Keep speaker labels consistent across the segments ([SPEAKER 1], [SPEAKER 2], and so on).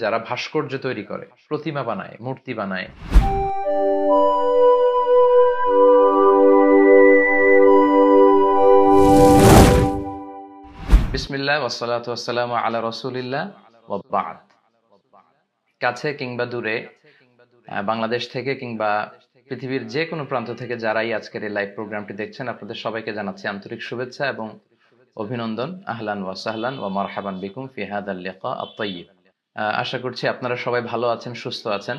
[SPEAKER 1] যারা ভাস্কর্য তৈরি করে, প্রতিমা বানায়, মূর্তি বানায়। বিসমিল্লাহ ওয়াসসালাতু ওয়াসসালামু আলা রাসূলিল্লাহ ওয়া বা'দ। কাছে কিংবা দূরে, বাংলাদেশ থেকে কিংবা পৃথিবীর যে কোনো প্রান্ত থেকে যারাই আজকের এই লাইভ প্রোগ্রামটি দেখছেন, আপনাদের সবাইকে জানাচ্ছি আন্তরিক শুভেচ্ছা এবং অভিনন্দন। আহলান ওয়া সাহলান ওয়া মারহাবান বিকুম ফি হাদাল লিকা আত-তাইয়্যিব। আশা করছি আপনারা সবাই ভালো আছেন, সুস্থ আছেন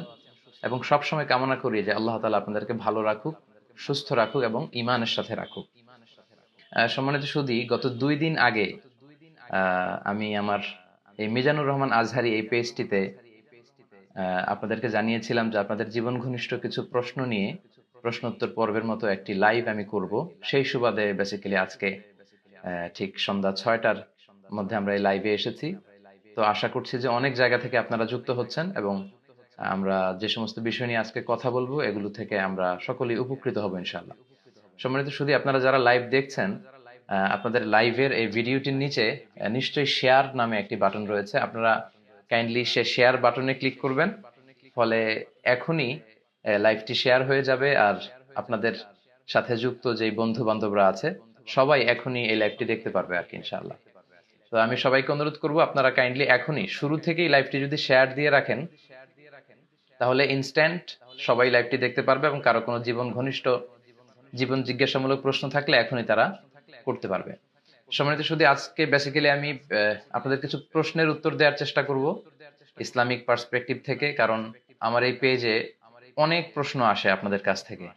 [SPEAKER 1] এবং সবসময় কামনা করি যে আল্লাহ তাআলা আপনাদেরকে ভালো রাখুক, সুস্থ রাখুক এবং ঈমানের সাথে রাখুক। সম্মানিত সুধী, গত 2 দিন আগে আমি আমার এই মিজানুর রহমান আজহারি এই পেজটিতে আপনাদেরকে জানিয়েছিলাম যে আপনাদের জীবন ঘনিষ্ঠ কিছু প্রশ্ন নিয়ে প্রশ্নোত্তর পর্বের মতো একটি লাইভ আমি করব। সেই সুবাদে বেসিক্যালি আজকে ঠিক সন্ধ্যা 6টার মধ্যে আমরা এই লাইভে এসেছি। তো আশা করছি যে অনেক জায়গা থেকে আপনারা যুক্ত হচ্ছেন এবং আমরা যে সমস্ত বিষয় নিয়ে আজকে কথা বলবো এগুলো থেকে আমরা সকলেই উপকৃত হব ইনশাআল্লাহ। সম্মানিত শুধু আপনারা যারা লাইভ দেখছেন, আপনাদের লাইভের এই ভিডিওটির নিচে নিশ্চয়ই শেয়ার নামে একটি বাটন রয়েছে। আপনারা কাইন্ডলি সে শেয়ার বাটনে ক্লিক করবেন, ফলে এখনই লাইভটি শেয়ার হয়ে যাবে আর আপনাদের সাথে যুক্ত যে বন্ধু বান্ধবরা আছে সবাই এখনই এই লাইভটি দেখতে পারবে আর কি ইনশাআল্লাহ। তো আমি সবাইকে অনুরোধ করব আপনারা কাইন্ডলি এখনই শুরু থেকেই লাইভটি যদি শেয়ার দিয়ে রাখেন তাহলে ইনস্ট্যান্ট সবাই লাইভটি দেখতে পারবে এবং কারো কোনো জীবন জিজ্ঞাসামূলক প্রশ্ন থাকলে এখনই তারা করতে পারবে। সম্মানিত শুধু আজকে বেসিক্যালি আমি আপনাদের কিছু প্রশ্নের উত্তর দেওয়ার চেষ্টা করব ইসলামিক পার্সপেক্টিভ থেকে, কারণ আমার এই পেজে অনেক প্রশ্ন আসে আপনাদের কাছ থেকে।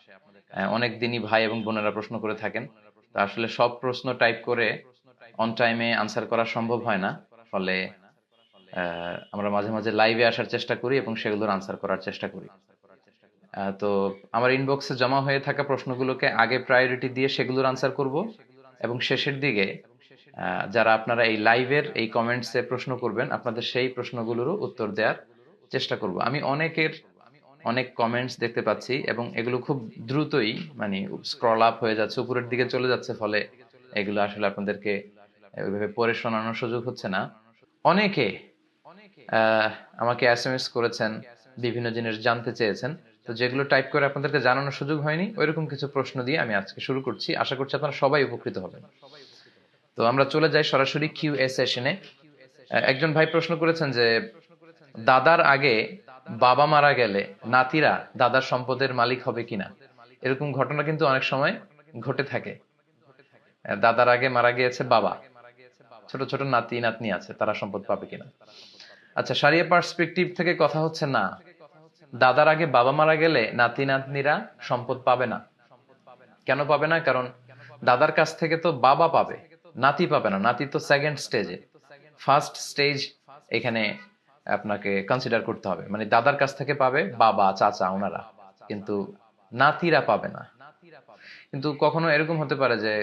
[SPEAKER 1] অনেক দিনই ভাই এবং বোনেরা প্রশ্ন করে থাকেন, তো আসলে সব প্রশ্ন টাইপ করে অন টাইমে আনসার করা সম্ভব হয় না, ফলে আমরা মাঝে মাঝে লাইভে আসার চেষ্টা করি এবং সেগুলোর আনসার করার চেষ্টা করি। তো আমার ইনবক্সে জমা হয়ে থাকা প্রশ্নগুলোকে আগে প্রায়োরিটি দিয়ে সেগুলোর আনসার করব এবং শেষের দিকে যারা আপনারা এই লাইভের এই কমেন্টসে প্রশ্ন করবেন আপনাদের সেই প্রশ্নগুলোরও উত্তর দেওয়ার চেষ্টা করব। আমি অনেক কমেন্টস দেখতে পাচ্ছি এবং এগুলো খুব দ্রুতই মানে স্ক্রল আপ হয়ে যাচ্ছে, উপরের দিকে চলে যাচ্ছে, ফলে এগুলো আসলে আপনাদেরকে ওইভাবে পড়ে শোনানোর সুযোগ হচ্ছে না। অনেকে আমাকে এসএমএস করেছেন, বিভিন্ন জিনিস জানতে চেয়েছেন, তো যেগুলো টাইপ করে আপনাদেরকে জানানোর সুযোগ হয়নি ওইরকম কিছু প্রশ্ন দিয়ে আমি আজকে শুরু করছি। আশা করছি আপনারা সবাই উপকৃত হবেন। তো আমরা চলে যাই সরাসরি কিউএ সেশনে। একজন ভাই প্রশ্ন করেছেন যে দাদার আগে বাবা মারা গেলে নাতিরা দাদার সম্পদের মালিক হবে কিনা। এরকম ঘটনা কিন্তু অনেক সময় ঘটে থাকে। দাদার আগে মারা গিয়েছে বাবা, ছোট ছোট নাতি নাতনি আছে, তারা সম্পদ পাবে কিনা। আচ্ছা, শরিয়া পার্সপেক্টিভ থেকে কথা হচ্ছে না, দাদার আগে বাবা মারা গেলে নাতি নাতনিরা সম্পদ পাবে না। কেন পাবে না? কারণ দাদার কাছ থেকে তো বাবা পাবে, নাতি পাবে না। নাতি তো সেকেন্ড স্টেজে, ফার্স্ট স্টেজ এখানে আপনাকে কনসিডার করতে হবে। মানে দাদার কাছ থেকে পাবে বাবা, চাচা, ওনারা, কিন্তু নাতিরা পাবে না। কিন্তু কখনো এরকম হতে পারে যে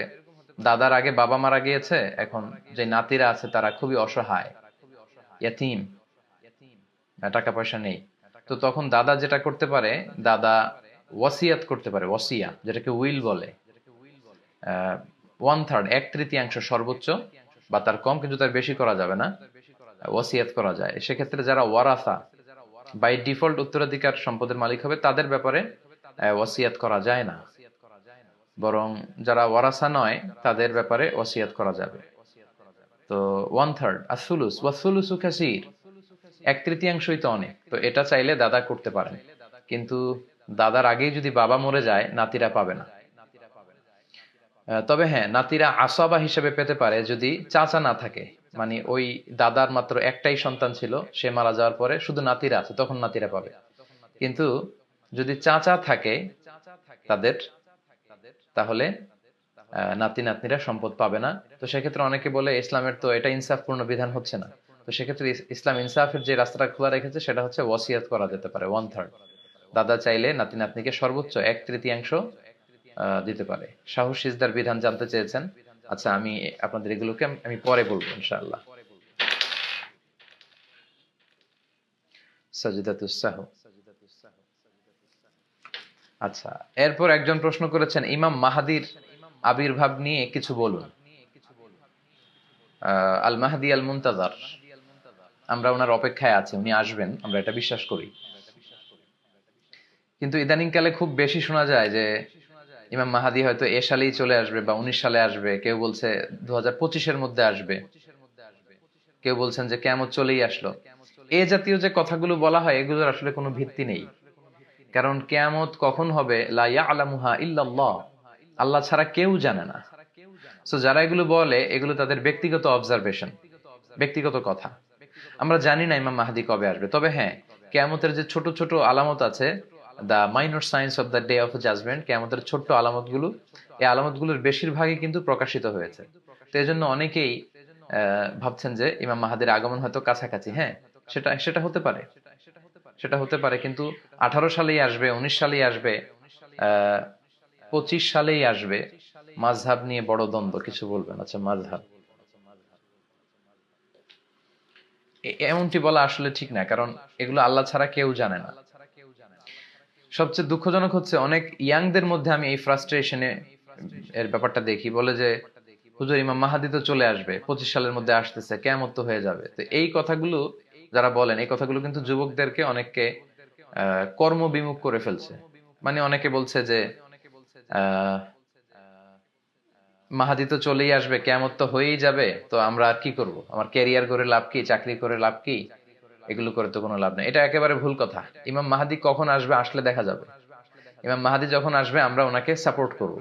[SPEAKER 1] দাদার আগে বাবা মারা গিয়েছে, এখন যে নাতিরা আছে তারা খুবই অসহায়, ইয়াতীম, টাকা পয়সা নেই। তো তখন দাদা যেটা করতে পারে, দাদা ওয়াসিয়াত করতে পারে, ওয়াসিয়া যেটাকে উইল বলে। 1/3, 1/3 সর্বোচ্চ বা তার কম, কিন্তু তার বেশি করা যাবে না, ওয়াসিয়াত করা যায়। সেক্ষেত্রে যারা ওয়ারাসা বাই ডিফল্ট উত্তরাধিকার সম্পদের মালিক হবে তাদের ব্যাপারে ওয়াসিয়াত করা যায় না, বরং যারা ওয়ারাসা নয় তাদের ব্যাপারে ওয়াসিয়াত করা যাবে। তো 1/3 আসুলুস ওয়াসুলুসু কাসীর, 1/3 তো অনেক। তো এটা চাইলে দাদা করতে পারেন, কিন্তু দাদার আগেই যদি বাবা মরে যায় নাতিরা পাবে না। তবে হ্যাঁ, নাতিরা আসাবা হিসেবে পেতে পারে যদি চাচা না থাকে, মানে ওই দাদার মাত্র একটাই সন্তান ছিল, সে মারা যাওয়ার পরে শুধু নাতিরা আছে, তখন নাতিরা পাবে। কিন্তু যদি চাচা থাকে তাদের, তাহলে নাতি নাতনিরা সম্পদ পাবে না। তো সেক্ষেত্রে অনেকে বলে ইসলামের তো এটা ইনসাফপূর্ণ বিধান হচ্ছে না। তো সেক্ষেত্রে ইসলাম ইনসাফের যে রাস্তাটা খোলা রেখেছে সেটা হচ্ছে ওয়াসিয়াত করা যেতে পারে 1/3। দাদা চাইলে নাতি নাতনিকে সর্বোচ্চ 1/3 দিতে পারে। শাহু সিজদার বিধান জানতে চেয়েছেন। আচ্ছা, আমি আপনাদের এগুলোকে আমি পরে বলবো ইনশাআল্লাহ। সাজদাতুস সাহু। আচ্ছা, এরপর একজন প্রশ্ন করেছেন ইমাম মাহাদির আবির্ভাব নিয়ে কিছু বলুন। আল মাহদি আল মুনতাজার, আমরা ওনার অপেক্ষায় আছি, উনি আসবেন, আমরা এটা বিশ্বাস করি। কিন্তু ইদানিং কালে খুব বেশি শোনা যায় যে ইমাম মাহাদি হয়তো এ সালেই চলে আসবে বা 19 সালে আসবে, কেউ বলছে 2025-এর মধ্যে আসবে, কেউ বলছেন যে কিয়ামত চলেই আসলো। এ জাতীয় যে কথাগুলো বলা হয় এগুলোর আসলে কোনো ভিত্তি নেই। কারণ কিয়ামত কখন হবে লা ইয়ালামুহা ইল্লাল্লাহ, আল্লাহ ছাড়া কেউ জানে না। সো যারা এগুলো বলে এগুলো তাদের ব্যক্তিগত অবজারভেশন, ব্যক্তিগত কথা। আমরা জানি না ইমাম মাহদি কবে আসবে, তবে হ্যাঁ, কিয়ামতের যে ছোট ছোট আলামত আছে, the minor signs of the day of judgment, কিয়ামতের ছোট্ট আলামতগুলো, এই আলামতগুলোর বেশিরভাগই কিন্তু প্রকাশিত হয়েছে। তো এই জন্য অনেকেই ভাবছেন যে ইমাম মাহাদির আগমন হয়তো কাছাকাছি। হ্যাঁ, সেটা সেটা হতে পারে, সেটা হতে পারে, কিন্তু 18 সালেই আসবে, 19 সালেই আসবে, 25 সালেই আসবে, মাযহাব নিয়ে বড় দ্বন্দ্ব, কিছু বলবেন? আচ্ছা, মাযহাব এমনটি বলা আসলে ঠিক না, কারণ এগুলো আল্লাহ ছাড়া কেউ জানে না। সবচেয়ে দুঃখজনক হচ্ছে অনেক ইয়াংদের মধ্যে আমি এই ফ্রাস্ট্রেশনে এর ব্যাপারটা দেখি, বলে যে হুজুর ইমাম মাহাদি তো চলে আসবে, 25 সালের মধ্যে আসতেছে, কিয়ামত তো হয়ে যাবে। তো এই কথাগুলো যারা বলেন, এই কথাগুলো কিন্তু যুবকদেরকে অনেককে কর্মবিমুখ করে ফেলছে। মানে অনেকে বলছে যে আহ মাহাদি তো চলেই আসবে, কিয়ামত তো হয়েই যাবে, তো আমরা আর কি করব, আমার ক্যারিয়ার করে লাভ কি, চাকরি করে লাভ কি, এগুলো করে তো কোনো লাভ নেই। এটা একেবারে ভুল কথা। ইমাম মাহাদি কখন আসবে আসলে দেখা যাবে। ইমাম মাহাদি যখন আসবে আমরা ওনাকে সাপোর্ট করব,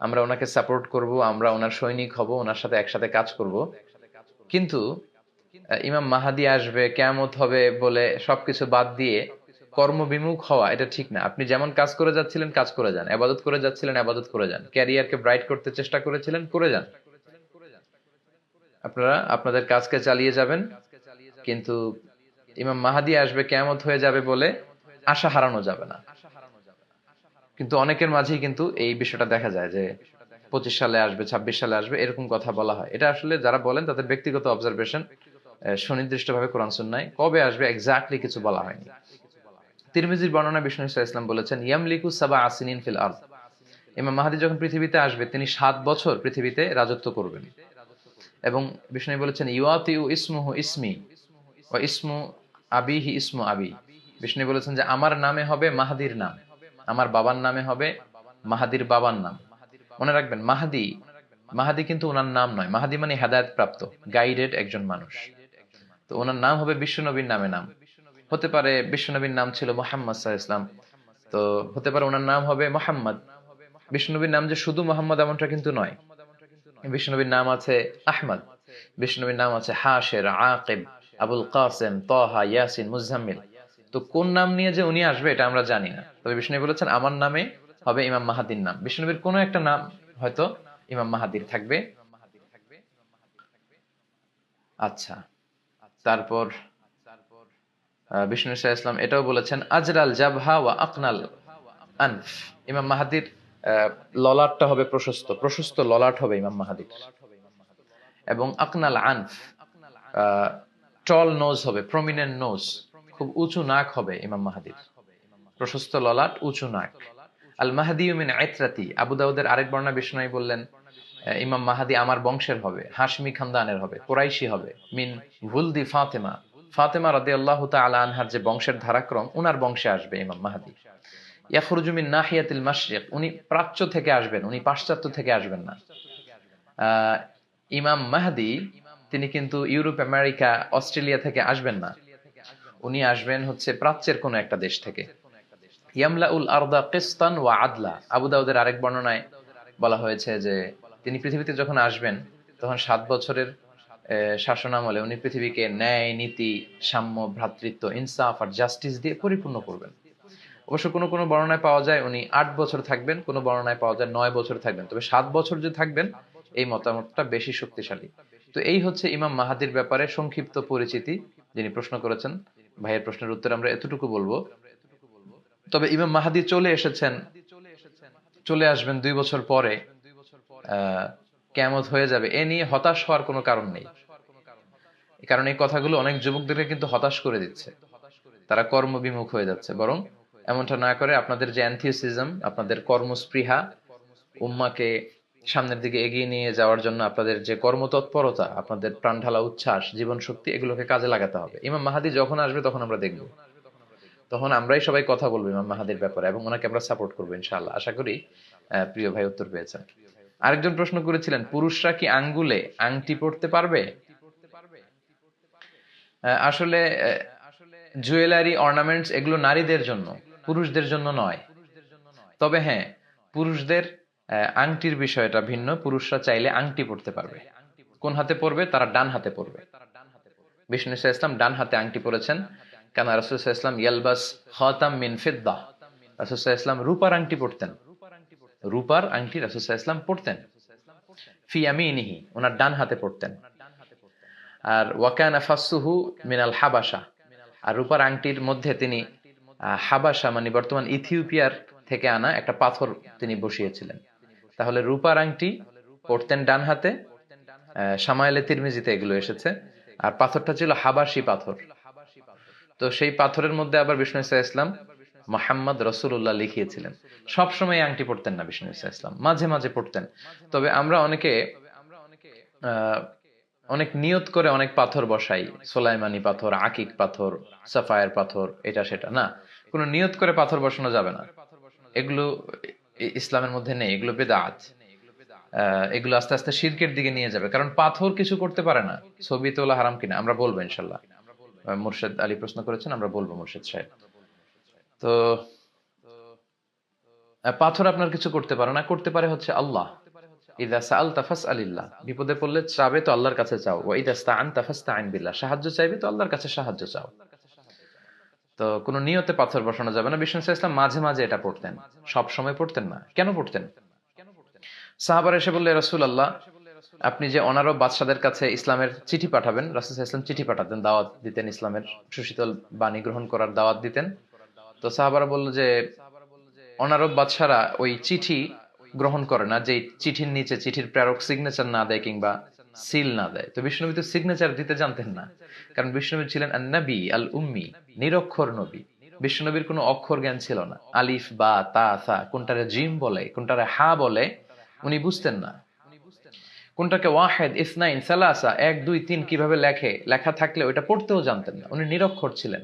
[SPEAKER 1] আমরা ওনাকে সাপোর্ট করব, আমরা ওনার সৈনিক হব, ওনার সাথে একসাথে কাজ করব। কিন্তু ইমাম মাহাদি আসবে, কিয়ামত হবে বলে সবকিছু বাদ দিয়ে কর্মবিমুখ হওয়া এটা ঠিক না। আপনি যেমন কাজ করে যাচ্ছিলেন কাজ করে যান, ইবাদত করে যাচ্ছিলেন ইবাদত করে যান, ক্যারিয়ারকে ব্রাইট করতে চেষ্টা করেছিলেন করে যান, আপনারা আপনাদের কাজকে চালিয়ে যাবেন। কিন্তু ইমাম মাহাদি আসবে, কিয়ামত হয়ে যাবে বলে আশা হারানো যাবে না। কিন্তু অনেকের মাঝেই কিন্তু এই বিষয়টা দেখা যায় যে 25 সালে আসবে, 26 সালে আসবে, এরকম কথা বলা হয়। এটা আসলে যারা বলেন তাদের ব্যক্তিগত অবজারভেশন, সুনির্দিষ্টভাবে কোরআন সুন্নাহয় কবে আসবে এক্স্যাক্টলি কিছু বলা হয়নি। তিরমিজির বর্ণনা বিষ্ণু ইসলাম বলেছেন ইয়ামলিকু সাবা আসিনিন ফিল আরদ, ইমাম মাহাদি যখন পৃথিবীতে আসবে তিনি 7 বছর পৃথিবীতে রাজত্ব করবেন। এবং বিষ্ণু বলেছেন ইউআতিউ ইসমুহু ইসমি ওয়া ইসমু আবিহি ইসমু আবি, বিষ্ণু বলেছেন যে আমার নামে হবে মাহাদির নাম, আমার বাবার নামে হবে মাহাদির বাবার নাম। মনে রাখবেন, মাহাদি, মাহাদি কিন্তু ওনার নাম নয়। মাহাদি মানে হেদায়েত প্রাপ্ত, গাইডেড একজন মানুষ। তো ওনার নাম হবে বিশ্বনবীর নামে নাম। হতে পারে বিশ্বনবীর নাম ছিল মুহাম্মদ সাল্লাল্লাহু আলাইহি ওয়াসাল্লাম, তো হতে পারে ওনার নাম হবে মোহাম্মদ। বিষ্ণুনবীর নাম যে শুধু মোহাম্মদ এমনটা কিন্তু নয়। বিষ্ণুনবীর নাম আছে আহমদ, বিষ্ণুনবীর নাম আছে হাশের, আকিব, আবুল কাসেম, তহা, ইয়াসিন, মুজাম্মিল। তো কোন নাম নিয়ে যে উনি আসবে এটা আমরা জানি না, তবে বিষ্ণু বলেছেন আমার নামে হবে ইমাম মাহাদির নাম। বিষ্ণুনবীর কোনো একটা নাম হয়তো ইমাম মাহাদির থাকবে। আচ্ছা, তারপর বিষ্ণু ইসলাম এটাও বলেছেন আজরাল জাবহা ওয়া আকনাল আনফ, ইমাম মাহাদির ললাটটা হবে প্রশস্ত, প্রশস্ত ললাট হবে ইমাম মাহাদির। এবং আকনাল আনফ, টল নোজ হবে, প্রমিনেন্ট নোজ, খুব উঁচু নাক হবে ইমাম মাহাদির, প্রশস্ত ললাট, উঁচু নাক। আল মাহদি মিন আইত্রাতি, আবু দাউদের আরেক বর্ণনা বিষ্ণু বললেন ইমাম মাহাদি আমার বংশের হবে, হাশমি খানদানের হবে, কুরাইশি হবে, মিন ভুলদি ফাতেমা, ফাতেমা রাদিয়াল্লাহু তাআলা আনহার যে বংশের ধারাক্রম, উনার বংশে আসবে ইমাম মাহাদি। ইয়াখরুজু মিন নাহিয়াতিল মাশরিক, উনি প্রাচ্য থেকে আসবেন, উনি পাশ্চাত্য থেকে আসবেন না। ইমাম মাহদি তিনি কিন্তু ইউরোপ, আমেরিকা, অস্ট্রেলিয়া থেকে আসবেন না, উনি আসবেন হচ্ছে প্রাচ্যের কোন একটা দেশ থেকে। ইয়ামলাউল আরদা কিসতান ওয়া আদলা, আবু দাউদের আরেক বর্ণনায় বলা হয়েছে যে তিনি পৃথিবীতে যখন আসবেন তখন 7 বছরের শাসনামলে উনি পৃথিবীকে ন্যায়, নীতি, সাম্য, ভ্রাতৃত্ব, ইনসাফ আর জাস্টিস দিয়ে পরিপূর্ণ করবেন। অবশ্য কোনো কোনো বর্ণনায় পাওয়া যায় উনি 8 বছর থাকবেন, কোনো বর্ণনায় পাওয়া যায় 9 বছর থাকবেন, তবে 7 বছর যে থাকবেন এই মতামতটা বেশি শক্তিশালী। তো এই হচ্ছে ইমাম মাহাদির ব্যাপারে সংক্ষিপ্ত পরিচিতি। যিনি প্রশ্ন করেছেন, ভাইয়ের প্রশ্নের উত্তরে আমরা এতটুকু বলবো। তবে ইমাম মাহাদি চলে এসেছেন, চলে আসবেন 2 বছর পরে, কিয়ামত হয়ে যাবে, এ নিয়ে হতাশ হওয়ার কোনো কারণ নেই। কারণ এই কথাগুলো অনেক যুবকদেরকে কিন্তু হতাশ করে দিচ্ছে, তারা কর্মবিমুখ হয়ে যাচ্ছে। বরং এমনটা না করে আপনাদের যে অ্যানথিওসিজম, আপনাদের কর্মস্পৃহা, উম্মাকে সামনের দিকে এগিয়ে নিয়ে যাওয়ার জন্য আপনাদের যে কর্মতৎপরতা, আপনাদের প্রাণঢালা উচ্ছ্বাস, জীবন শক্তি, এগুলোকে কাজে লাগাতে হবে। ইমাম মাহাদি যখন আসবে তখন আমরা দেখব, তখন আমরাই সবাই কথা বলবো ইমাম মাহাদির ব্যাপারে এবং ওনাকে আমরা সাপোর্ট করবো ইনশাআল্লাহ। আশা করি প্রিয় ভাই উত্তর পেয়েছেন। আরেকজন প্রশ্ন করেছিলেন, পুরুষরা কি আঙ্গুলে আংটি পরতে পারবে? আসলে জুয়েলারি, অর্নামেন্টস এগুলো নারীদের জন্য, পুরুষদের জন্য নয়। তবে হ্যাঁ, পুরুষদের আংটির বিষয়টা ভিন্ন। পুরুষরা চাইলে আংটি পরতে পারবে। কোন হাতে পরবে? তারা ডান হাতে পরবে। বিষ্ণু ইসলাম ডান হাতে আংটি পরেছেন। কেন? রাসূল সাল্লাল্লাহু আলাইহি ওয়াসাল্লাম ইয়ালবাস খাতাম মিন ফিদ্দাহ, রাসূল সাল্লাল্লাহু আলাইহি ওয়াসাল্লাম রূপার আংটি পরতেন। রূপার আংটি রাসূল সাল্লাল্লাহু আলাইহি ওয়াসাল্লাম পরতেন। ফি ইয়ামিনিহি, ওনার ডান হাতে পরতেন। আর ওয়াকানা ফাসসুহু মিনাল হাবাশা, আর রূপার আংটির মধ্যে তিনি হাবাশা মানে বর্তমান ইথিওপিয়ার থেকে আনা একটা পাথর তিনি বসিয়েছিলেন। তাহলে রূপার আংটি পরতেন ডান হাতে। শামাইলে তিরমিজিতে এগুলো এসেছে। আর পাথরটা ছিল হাবাশি পাথর। তো সেই পাথরের মধ্যে আবার বিষ্ণু ইসলাম মুহাম্মদ রাসূলুল্লাহ লিখিয়েছিলেন। সবসময় আংটি পরতেন না বিষ্ণু ইসলাম, মাঝে মাঝে পরতেন। তবে আমরা অনেকে অনেক নিয়ত করে অনেক পাথর বসাই, সোলাইমানি পাথর, আকিক পাথর, সাফায়ার পাথর, এটা সেটা না। কোনো নিয়ত করে পাথর বসানো যাবে না, এগুলো ইসলামের মধ্যে নেই, এগুলো বেদাত। এগুলো আস্তে আস্তে শিরকের দিকে নিয়ে যাবে, কারণ পাথর কিছু করতে পারে না। ছবি তোলা হারাম কিনা আমরা বলবো ইনশাল্লাহ। মুর্শেদ আলী প্রশ্ন করেছেন, আমরা বলবো মুর্শেদ সাহেব। তো পাথর আপনার কিছু করতে পারে না, করতে পারে হচ্ছে আল্লাহ। ইযা সাআলতা ফাসআলিল্লাহ, বিপদে পড়লে চাবে তো আল্লাহর কাছে চাও। ওয়া ইযা ইসতাআনতা ফাসতাঈন বিল্লাহ, সাহায্য চাইবে তো আল্লাহর কাছে সাহায্য চাও। তো কোন নিয়তে পাথর বসানো যাবে না। বিষ্ণু ইসলাম মাঝে মাঝে এটা পড়তেন, সব সময় পড়তেন না। কেন পড়তেন? সাহাবারা এসে বললে, রাসূলুল্লাহ আপনি যে অনারব বাদশাদের কাছে ইসলামের চিঠি পাঠাবেন, রাসূল সাল্লাল্লাহু আলাইহি ওয়াসাল্লাম চিঠি পাঠাতেন, দাওয়াত দিতেন, ইসলামের সুশীতল বাণী গ্রহণ করার দাওয়াত দিতেন। তো সাহাবারা বলল যে অনারব বাদশারা ওই চিঠি গ্রহণ করে না যে চিঠির নিচে চিঠির প্রেরক সিগনেচার না দেয় কিংবা সিল না দেয়। তো বিষ্ণুনবী তো সিগনেচার দিতে জানতেন না, কারণ বিষ্ণুনবী ছিলেন আন-নবী আল উম্মি, নিরক্ষর নবী। বিষ্ণুনবীর কোনো অক্ষর জ্ঞান ছিল না। আলিফ বা তা সা, কোনটারে জিম বলে কোনটারে হা বলে উনি বুঝতেন না। কোনটাকে ওয়াহিদ, ইসনাইন, সালাসা, 1 2 3 কিভাবে লেখা থাকলে ওটা পড়তেও জানতেন না। উনি নিরক্ষর ছিলেন।